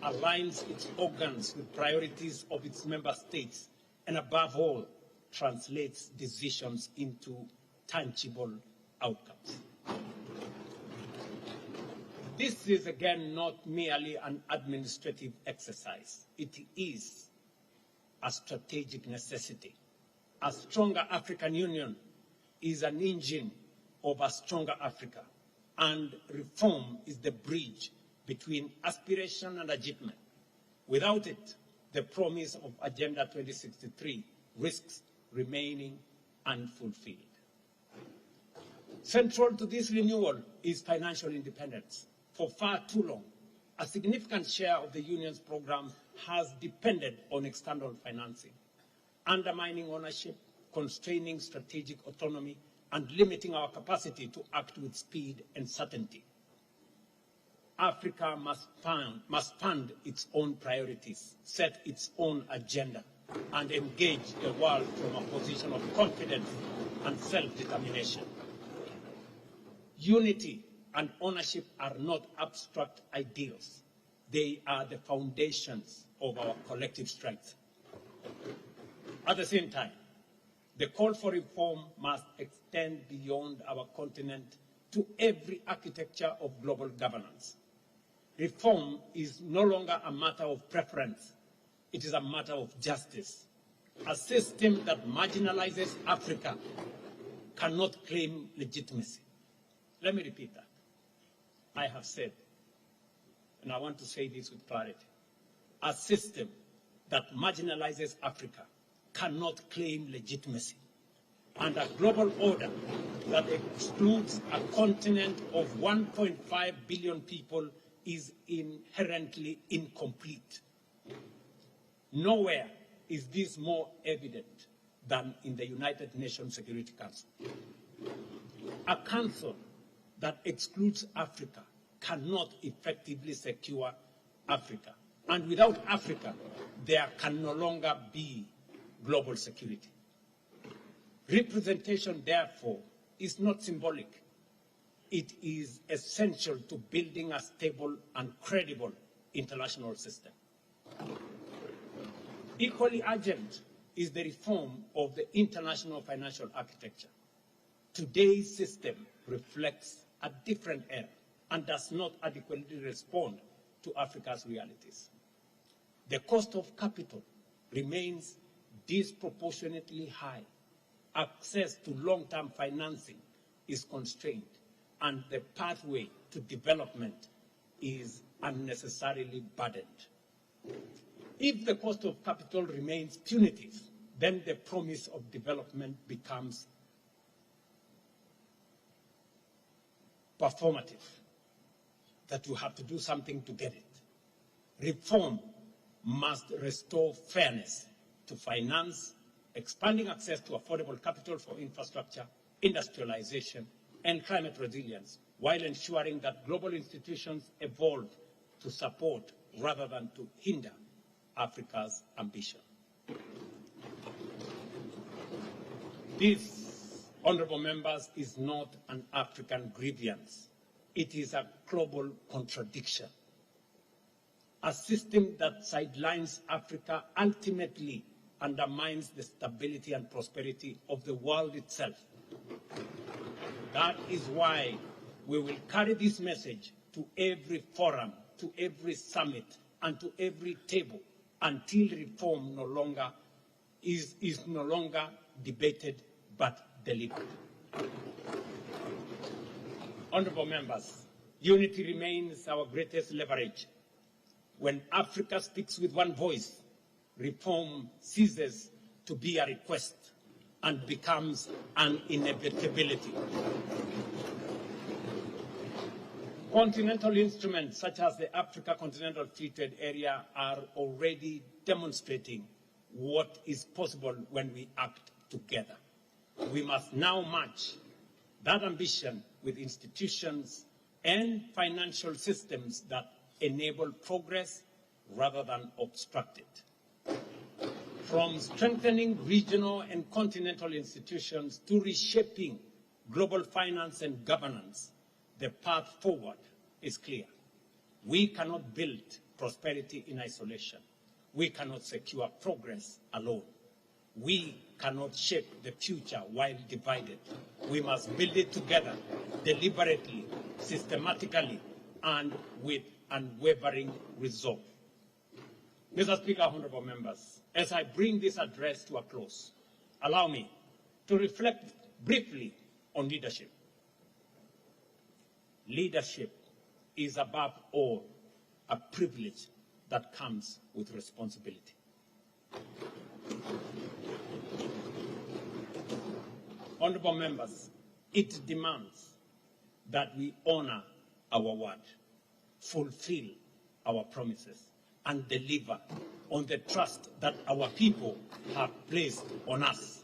aligns its organs with priorities of its member states, and above all, translates decisions into tangible outcomes. This is, again, not merely an administrative exercise. It is a strategic necessity. A stronger African Union is an engine of a stronger Africa, and reform is the bridge between aspiration and achievement. Without it, the promise of Agenda 2063 risks remaining unfulfilled. Central to this renewal is financial independence. For far too long, a significant share of the Union's program has depended on external financing, undermining ownership, constraining strategic autonomy, and limiting our capacity to act with speed and certainty. Africa must fund its own priorities, set its own agenda, and engage the world from a position of confidence and self-determination. Unity and ownership are not abstract ideals. They are the foundations of our collective strength. At the same time, the call for reform must extend beyond our continent to every architecture of global governance. Reform is no longer a matter of preference. It is a matter of justice. A system that marginalizes Africa cannot claim legitimacy. Let me repeat that. I have said, and I want to say this with clarity, a system that marginalizes Africa cannot claim legitimacy. And a global order that excludes a continent of 1.5 billion people is inherently incomplete. Nowhere is this more evident than in the United Nations Security Council. A council that excludes Africa cannot effectively secure Africa. And without Africa, there can no longer be global security. Representation, therefore, is not symbolic. It is essential to building a stable and credible international system. Equally urgent is the reform of the international financial architecture. Today's system reflects a different era and does not adequately respond to Africa's realities. The cost of capital remains disproportionately high. Access to long-term financing is constrained, and the pathway to development is unnecessarily burdened. If the cost of capital remains punitive, then the promise of development becomes performative, that you have to do something to get it. Reform must restore fairness to finance, expanding access to affordable capital for infrastructure, industrialization, and climate resilience, while ensuring that global institutions evolve to support rather than to hinder Africa's ambition. This, honorable members, is not an African grievance. It is a global contradiction. A system that sidelines Africa ultimately undermines the stability and prosperity of the world itself. That is why we will carry this message to every forum, to every summit, and to every table until reform is no longer debated but delivered. Honorable members, unity remains our greatest leverage. When Africa speaks with one voice, reform ceases to be a request and becomes an inevitability. Continental instruments such as the Africa Continental Free Trade Area are already demonstrating what is possible when we act together. We must now match that ambition with institutions and financial systems that enable progress rather than obstruct it. From strengthening regional and continental institutions to reshaping global finance and governance, the path forward is clear. We cannot build prosperity in isolation. We cannot secure progress alone. We cannot shape the future while divided. We must build it together, deliberately, systematically, and with unwavering resolve. Mr. Speaker, honorable members, as I bring this address to a close, allow me to reflect briefly on leadership. Leadership is above all a privilege that comes with responsibility. Honorable members, it demands that we honor our word, fulfill our promises, and deliver on the trust that our people have placed on us.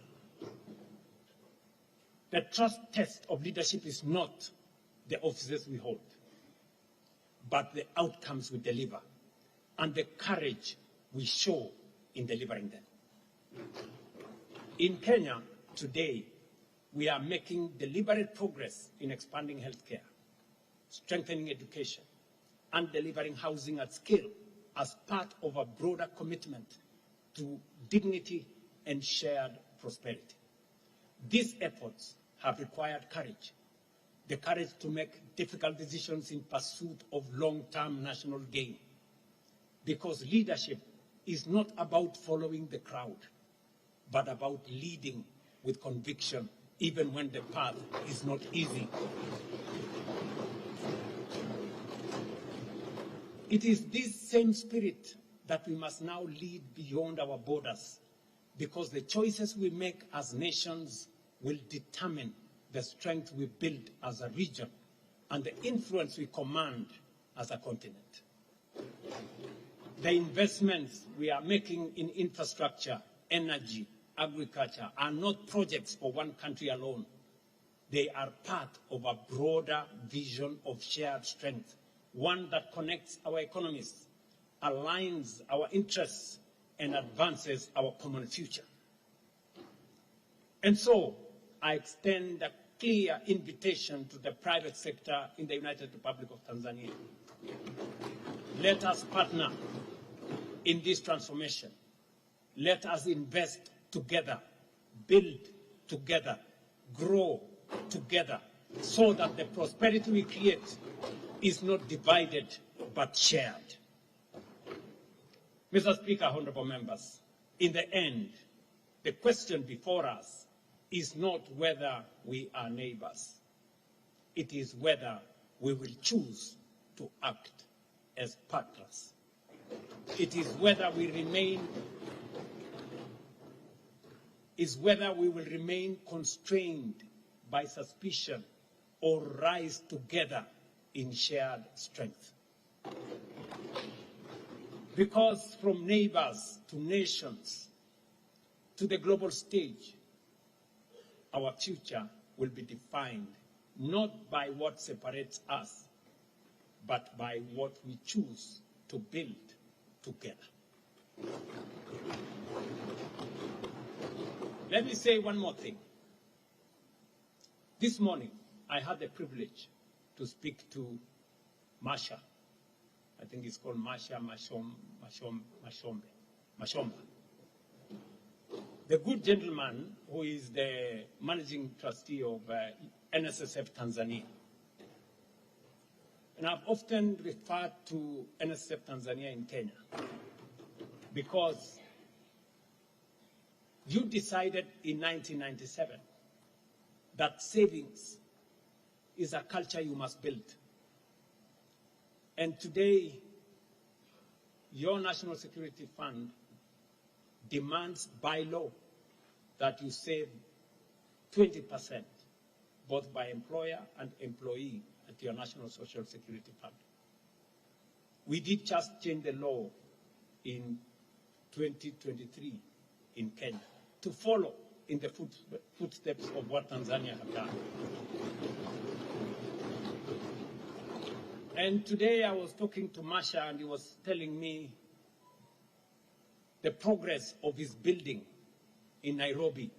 The trust test of leadership is not the offices we hold, but the outcomes we deliver and the courage we show in delivering them. In Kenya today, we are making deliberate progress in expanding healthcare, strengthening education, and delivering housing at scale as part of a broader commitment to dignity and shared prosperity. These efforts have required courage, the courage to make difficult decisions in pursuit of long-term national gain, because leadership is not about following the crowd, but about leading with conviction, even when the path is not easy. It is this same spirit that we must now lead beyond our borders, because the choices we make as nations will determine the strength we build as a region and the influence we command as a continent. The investments we are making in infrastructure, energy, agriculture are not projects for one country alone. They are part of a broader vision of shared strength, one that connects our economies, aligns our interests, and advances our common future. And so, I extend a clear invitation to the private sector in the United Republic of Tanzania. Let us partner in this transformation. Let us invest together, build together, grow together, so that the prosperity we create is not divided but shared. Mr. Speaker, honorable members, in the end, the question before us is not whether we are neighbors. It is whether we will choose to act as partners. It is whether we will remain constrained by suspicion or rise together in shared strength. Because from neighbors to nations to the global stage, our future will be defined not by what separates us, but by what we choose to build together. Let me say one more thing. This morning, I had the privilege to speak to Masha. I think it's called Masha Mashomba. The good gentleman who is the managing trustee of NSSF Tanzania. And I've often referred to NSSF Tanzania in Kenya because you decided in 1997 that savings is a culture you must build. And today, your National Security Fund demands by law that you save 20%, both by employer and employee, at your National Social Security Fund. We did just change the law in 2023 in Kenya to follow in the footsteps of what Tanzania have done. And today I was talking to Masha, and he was telling me the progress of his building in Nairobi,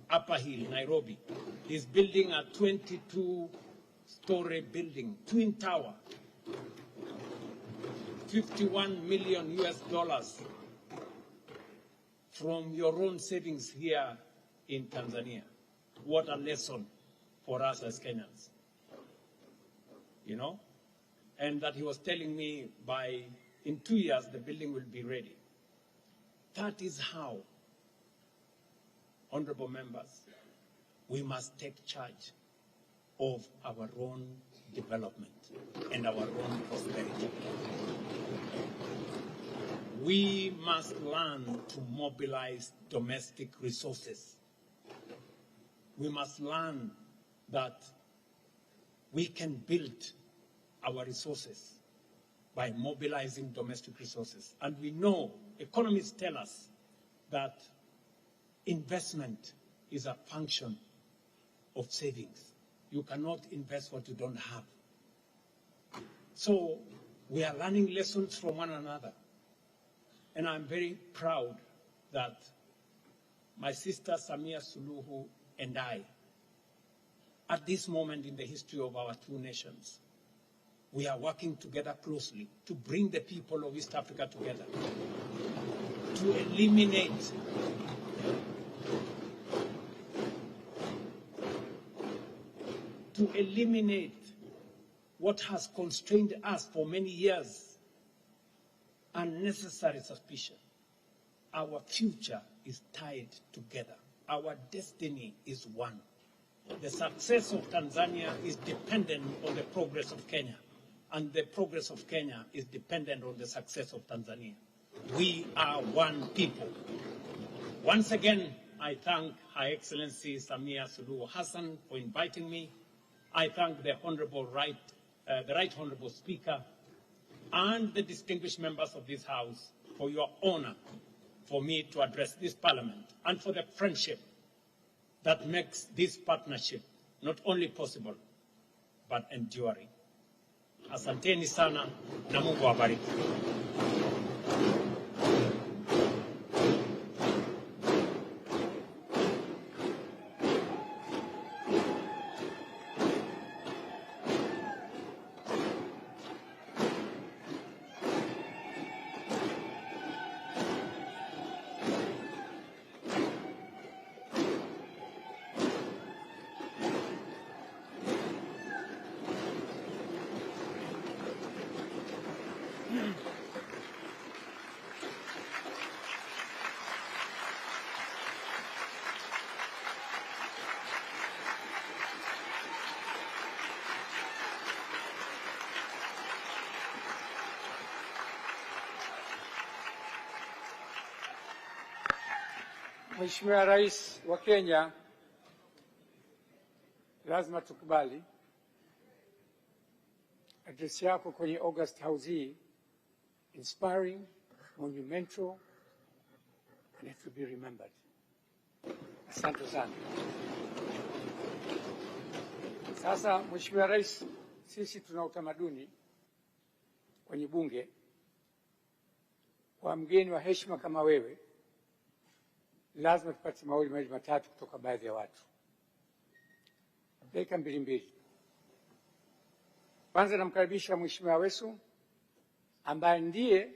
Upper Hill, Nairobi. He's building a 22-story building, twin tower, $51 million from your own savings here in Tanzania. What a lesson for us as Kenyans, you know? And that he was telling me in 2 years, the building will be ready. That is how, honorable members, we must take charge of our own development and our own prosperity. We must learn to mobilize domestic resources. We must learn that we can build our resources by mobilizing domestic resources. And we know, economists tell us, that investment is a function of savings. You cannot invest what you don't have. So we are learning lessons from one another. And I'm very proud that my sister Samia Suluhu and I, at this moment in the history of our two nations, we are working together closely to bring the people of East Africa together, to eliminate what has constrained us for many years, unnecessary suspicion. Our future is tied together. Our destiny is one. The success of Tanzania is dependent on the progress of Kenya, and the progress of Kenya is dependent on the success of Tanzania. We are one people. Once again, I thank Her Excellency Samia Suluhu Hassan for inviting me. I thank the Right Honorable Speaker and the distinguished members of this House for your honor for me to address this Parliament, and for the friendship that makes this partnership not only possible, but enduring. Asanteni sana na Mungu awabariki. Mheshimiwa Rais wa Kenya, lazima tukubali address yako kwenye August House hii, inspiring, monumental, and it will be remembered. Asante sana. Sasa Mheshimiwa Rais, sisi tuna utamaduni kwenye Bunge kwa mgeni wa heshima kama wewe, lazima tupate mawili matatu kutoka baadhi ya watu. Dakika mbili. Kwanza namkaribisha Mheshimiwa Wesu ambaye ndiye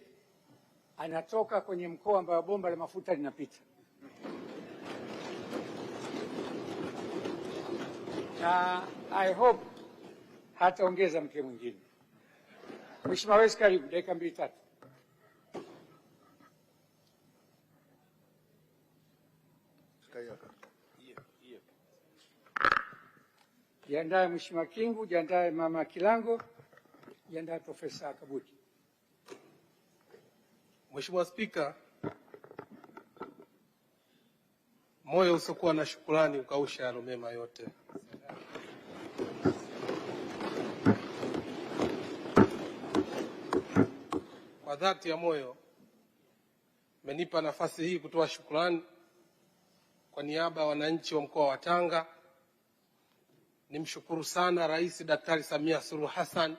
anatoka kwenye mkoa ambao bomba la mafuta linapita. Na I hope hataongeza mke mwingine. Mheshimiwa Wesu, karibu, dakika 2-3. Jiandae Mheshimiwa Kingu, jiandae Mama Kilango, jiandae Profesa Kabuti. Mheshimiwa Spika, moyo usiokuwa na shukrani ukausha yalo mema yote. Kwa dhati ya moyo mmenipa nafasi hii kutoa shukrani kwa niaba ya wananchi wa mkoa wa Tanga. Nimshukuru sana Rais Daktari Samia Suluhu Hassan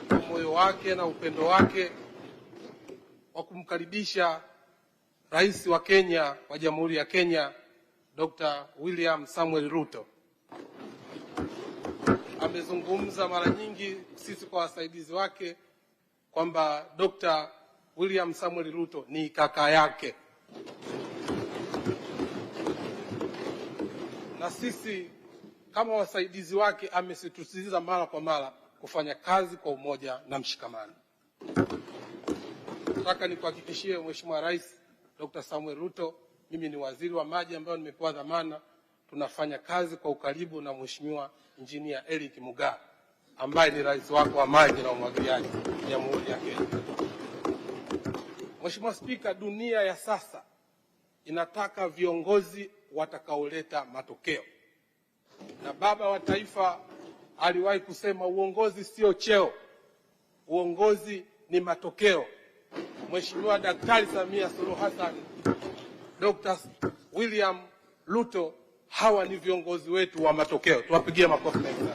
kwa moyo wake na upendo wake wa kumkaribisha Rais wa Kenya wa Jamhuri ya Kenya Dr. William Samuel Ruto. Amezungumza mara nyingi sisi kwa wasaidizi wake kwamba Dr. William Samuel Ruto ni kaka yake, na sisi kama wasaidizi wake amesisitiza mara kwa mara kufanya kazi kwa umoja na mshikamano. Nataka nikuhakikishie Mheshimiwa Rais Dr. Samuel Ruto, mimi ni waziri wa maji ambayo nimepewa dhamana, tunafanya kazi kwa ukaribu na Mheshimiwa Engineer Eric Mugaa ambaye ni rais wako wa maji na umwagiliaji Jamhuri ya Kenya. Mheshimiwa Spika, dunia ya sasa inataka viongozi watakaoleta matokeo. Na baba wa taifa aliwahi kusema uongozi sio cheo, uongozi ni matokeo. Mheshimiwa Daktari Samia Suluhu Hassan, Dr. William Ruto, hawa ni viongozi wetu wa matokeo. Tuwapigie makofi mengi sana.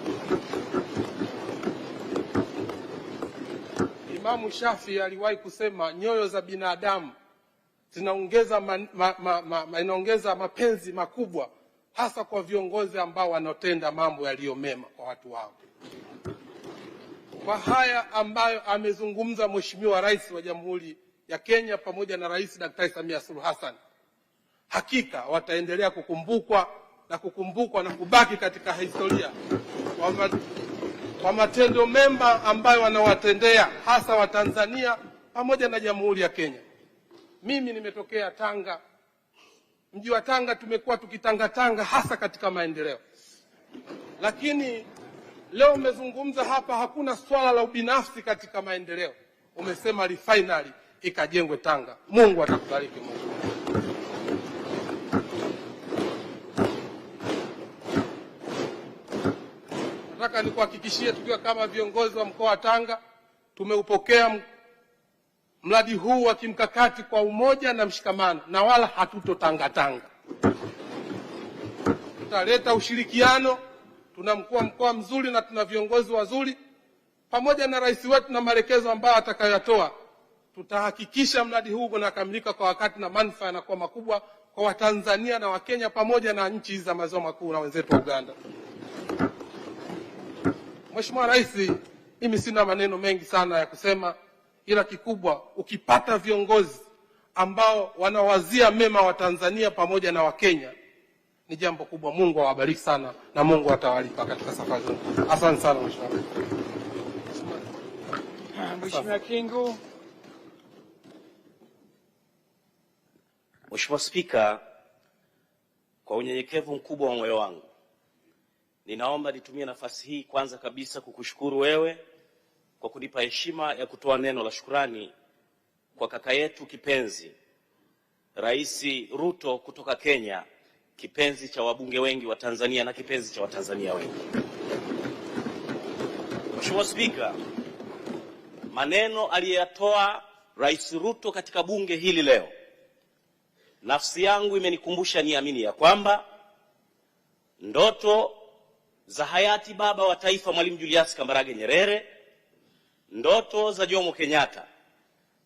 Imamu Shafi aliwahi kusema nyoyo za binadamu inaongeza mapenzi makubwa hasa kwa viongozi ambao wanatenda mambo yaliyo mema kwa watu wao. Kwa haya ambayo amezungumza Mheshimiwa Rais wa Jamhuri ya Kenya pamoja na Rais Daktari Samia Suluhu Hassan, hakika wataendelea kukumbukwa na kubaki katika historia kwa matendo mema ambayo wanawatendea hasa wa Tanzania pamoja na Jamhuri ya Kenya. Mimi nimetokea Tanga. Mji wa Tanga tumekuwa tukitangatanga hasa katika maendeleo. Lakini leo umezungumza hapa hakuna swala la ubinafsi katika maendeleo. Umesema refinery ikajengwe Tanga. Mungu atakubariki Mungu. Nataka nikuhakikishie tukiwa kama viongozi wa mkoa wa Tanga tumeupokea mradi huu wa kimkakati kwa umoja na mshikamano, na wala hatutotangatanga. Tutaleta ushirikiano. Tuna mkuu wa mkoa mzuri na tuna viongozi wazuri pamoja na rais wetu na maelekezo ambayo atakayotoa. Tutahakikisha mradi huu unakamilika kwa wakati na manufaa yanakuwa makubwa kwa Watanzania na Wakenya pamoja na nchi za maziwa makuu na wenzetu wa Uganda. Mheshimiwa Rais, mimi sina maneno mengi sana ya kusema, ila kikubwa ukipata viongozi ambao wanawazia mema wa Tanzania pamoja na Wakenya ni jambo kubwa. Mungu awabariki sana na Mungu atawalipa katika safari zenu. Asante sana Mheshimiwa. Mheshimiwa Kingu. Mheshimiwa Spika, kwa unyenyekevu mkubwa wa moyo wangu ninaomba nitumie nafasi hii kwanza kabisa kukushukuru wewe kwa kunipa heshima ya kutoa neno la shukrani kwa kaka yetu kipenzi Rais Ruto kutoka Kenya, kipenzi cha wabunge wengi wa Tanzania na kipenzi cha Watanzania wengi. Mheshimiwa Spika, maneno aliyoyatoa Rais Ruto katika bunge hili leo, nafsi yangu imenikumbusha niamini ya kwamba ndoto za hayati baba wa taifa Mwalimu Julius Kambarage Nyerere, ndoto za Jomo Kenyatta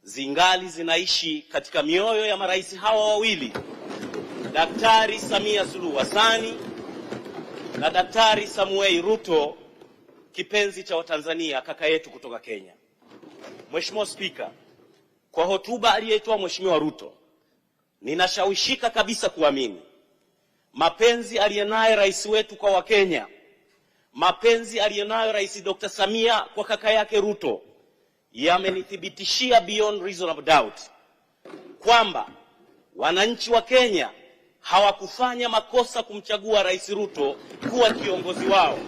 zingali zinaishi katika mioyo ya marais hawa wawili, Daktari Samia Suluhu Hassan na Daktari Samuel Ruto, kipenzi cha Watanzania, kaka yetu kutoka Kenya. Mheshimiwa Spika, kwa hotuba aliyoitoa Mheshimiwa Ruto, ninashawishika kabisa kuamini mapenzi aliyonayo rais wetu kwa Wakenya, mapenzi aliyonayo Rais Dr. Samia kwa kaka yake Ruto yamenithibitishia beyond reasonable doubt kwamba wananchi wa Kenya hawakufanya makosa kumchagua Rais Ruto kuwa kiongozi wao.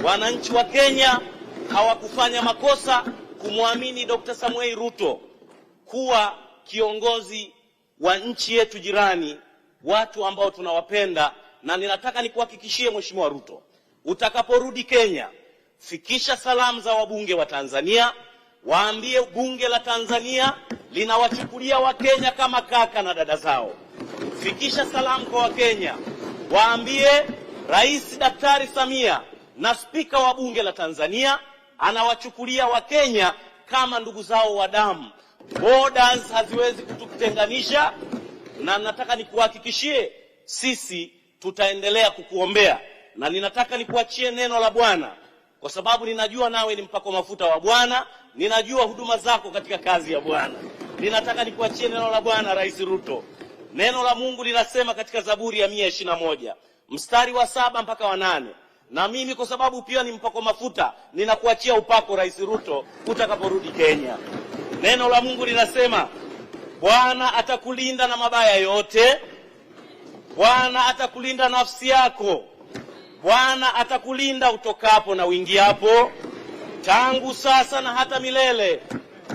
Wananchi wa Kenya hawakufanya makosa kumwamini Dr. Samuel Ruto kuwa kiongozi wa nchi yetu jirani, watu ambao tunawapenda. Na ninataka nikuhakikishie Mheshimiwa Ruto, utakaporudi Kenya, fikisha salamu za wabunge wa Tanzania, waambie bunge la Tanzania linawachukulia Wakenya kama kaka na dada zao. Fikisha salamu kwa Wakenya, waambie Rais Daktari Samia na spika wa bunge la Tanzania anawachukulia Wakenya kama ndugu zao wa damu. Borders haziwezi kututenganisha, na nataka nikuhakikishie sisi tutaendelea kukuombea. Na ninataka nikuachie neno la Bwana, kwa sababu ninajua nawe ni mpako mafuta wa Bwana, ninajua huduma zako katika kazi ya Bwana. Ninataka nikuachie neno la Bwana, Rais Ruto. Neno la Mungu linasema katika Zaburi ya 121 mstari wa 7 mpaka wa 8. Na mimi kwa sababu pia ni mpako mafuta, ninakuachia upako Rais Ruto utakaporudi Kenya. Neno la Mungu linasema, Bwana atakulinda na mabaya yote. Bwana atakulinda nafsi yako. Bwana atakulinda utokapo na uingiapo, tangu sasa na hata milele.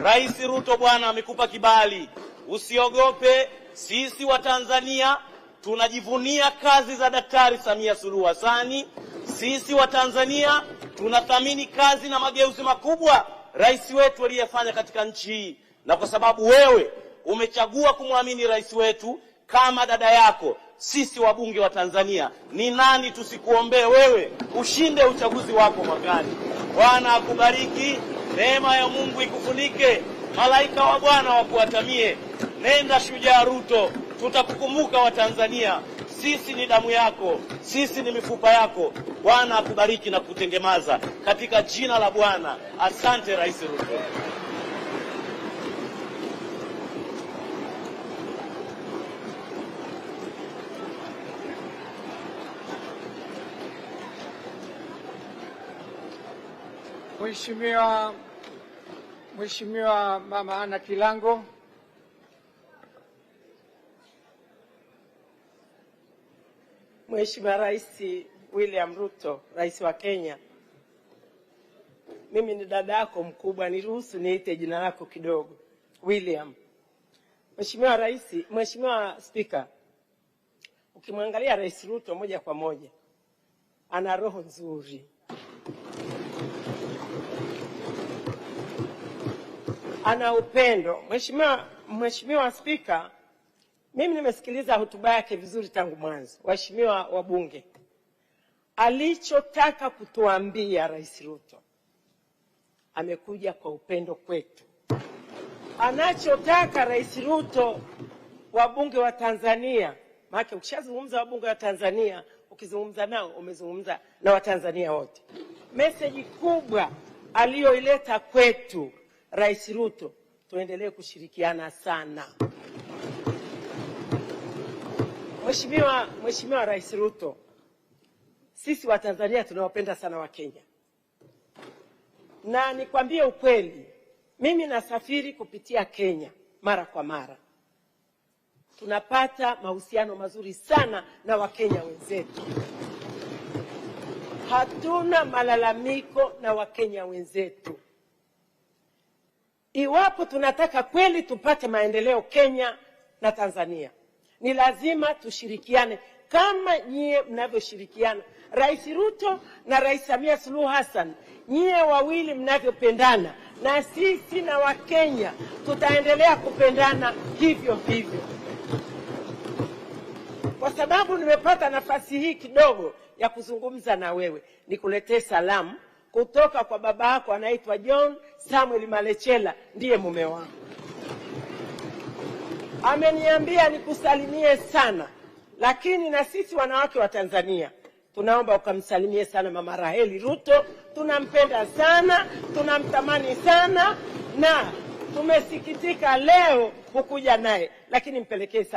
Rais Ruto, Bwana amekupa kibali. Usiogope, sisi wa Tanzania tunajivunia kazi za Daktari Samia Suluhu Hassan. Sisi wa Tanzania tunathamini kazi na mageuzi makubwa rais wetu aliyefanya katika nchi hii. Na kwa sababu wewe umechagua kumwamini rais wetu kama dada yako, sisi wabunge wa Tanzania, ni nani tusikuombee wewe ushinde uchaguzi wako mwakani. Bwana akubariki, neema ya Mungu ikufunike, malaika wa Bwana wakuatamie. Nenda shujaa Ruto, tutakukumbuka wa Tanzania. Sisi ni damu yako, sisi ni mifupa yako. Bwana akubariki na kutengemaza katika jina la Bwana. Asante Rais Ruto. Mheshimiwa Mama Ana Kilango. Mheshimiwa Rais William Ruto, Rais wa Kenya. Mimi ni dada yako mkubwa, niruhusu niite jina lako kidogo, William. Mheshimiwa Rais, Mheshimiwa Spika, ukimwangalia Rais Ruto moja kwa moja, ana roho nzuri. Ana upendo. Mheshimiwa Spika, mimi nimesikiliza hotuba yake vizuri tangu mwanzo. Waheshimiwa wabunge, alichotaka kutuambia Rais Ruto, amekuja kwa upendo kwetu. Anachotaka Rais Ruto, wabunge wa Tanzania, maana ukishazungumza wabunge wa Tanzania, ukizungumza nao umezungumza na Watanzania wote. Message kubwa aliyoileta kwetu Rais Ruto, tuendelee kushirikiana sana. Mheshimiwa Rais Ruto, sisi wa Tanzania tunawapenda sana wa Kenya. Na nikwambie ukweli, mimi nasafiri kupitia Kenya mara kwa mara. Tunapata mahusiano mazuri sana na Wakenya wenzetu. Hatuna malalamiko na Wakenya wenzetu. Iwapo tunataka kweli tupate maendeleo Kenya na Tanzania, ni lazima tushirikiane kama nyie mnavyoshirikiana. Rais Ruto na Rais Samia Suluhu Hassan, nyie wawili mnavyopendana, na sisi na Wakenya tutaendelea kupendana hivyo hivyo. Kwa sababu nimepata nafasi hii kidogo ya kuzungumza na wewe, nikuletee salamu kutoka kwa baba yako anaitwa John Samuel Malechela, ndiye mume wangu. Ameniambia nikusalimie sana, lakini na sisi wanawake wa Tanzania tunaomba ukamsalimie sana Mama Raheli Ruto. Tunampenda sana, tunamtamani sana, na tumesikitika leo kukuja naye, lakini mpelekee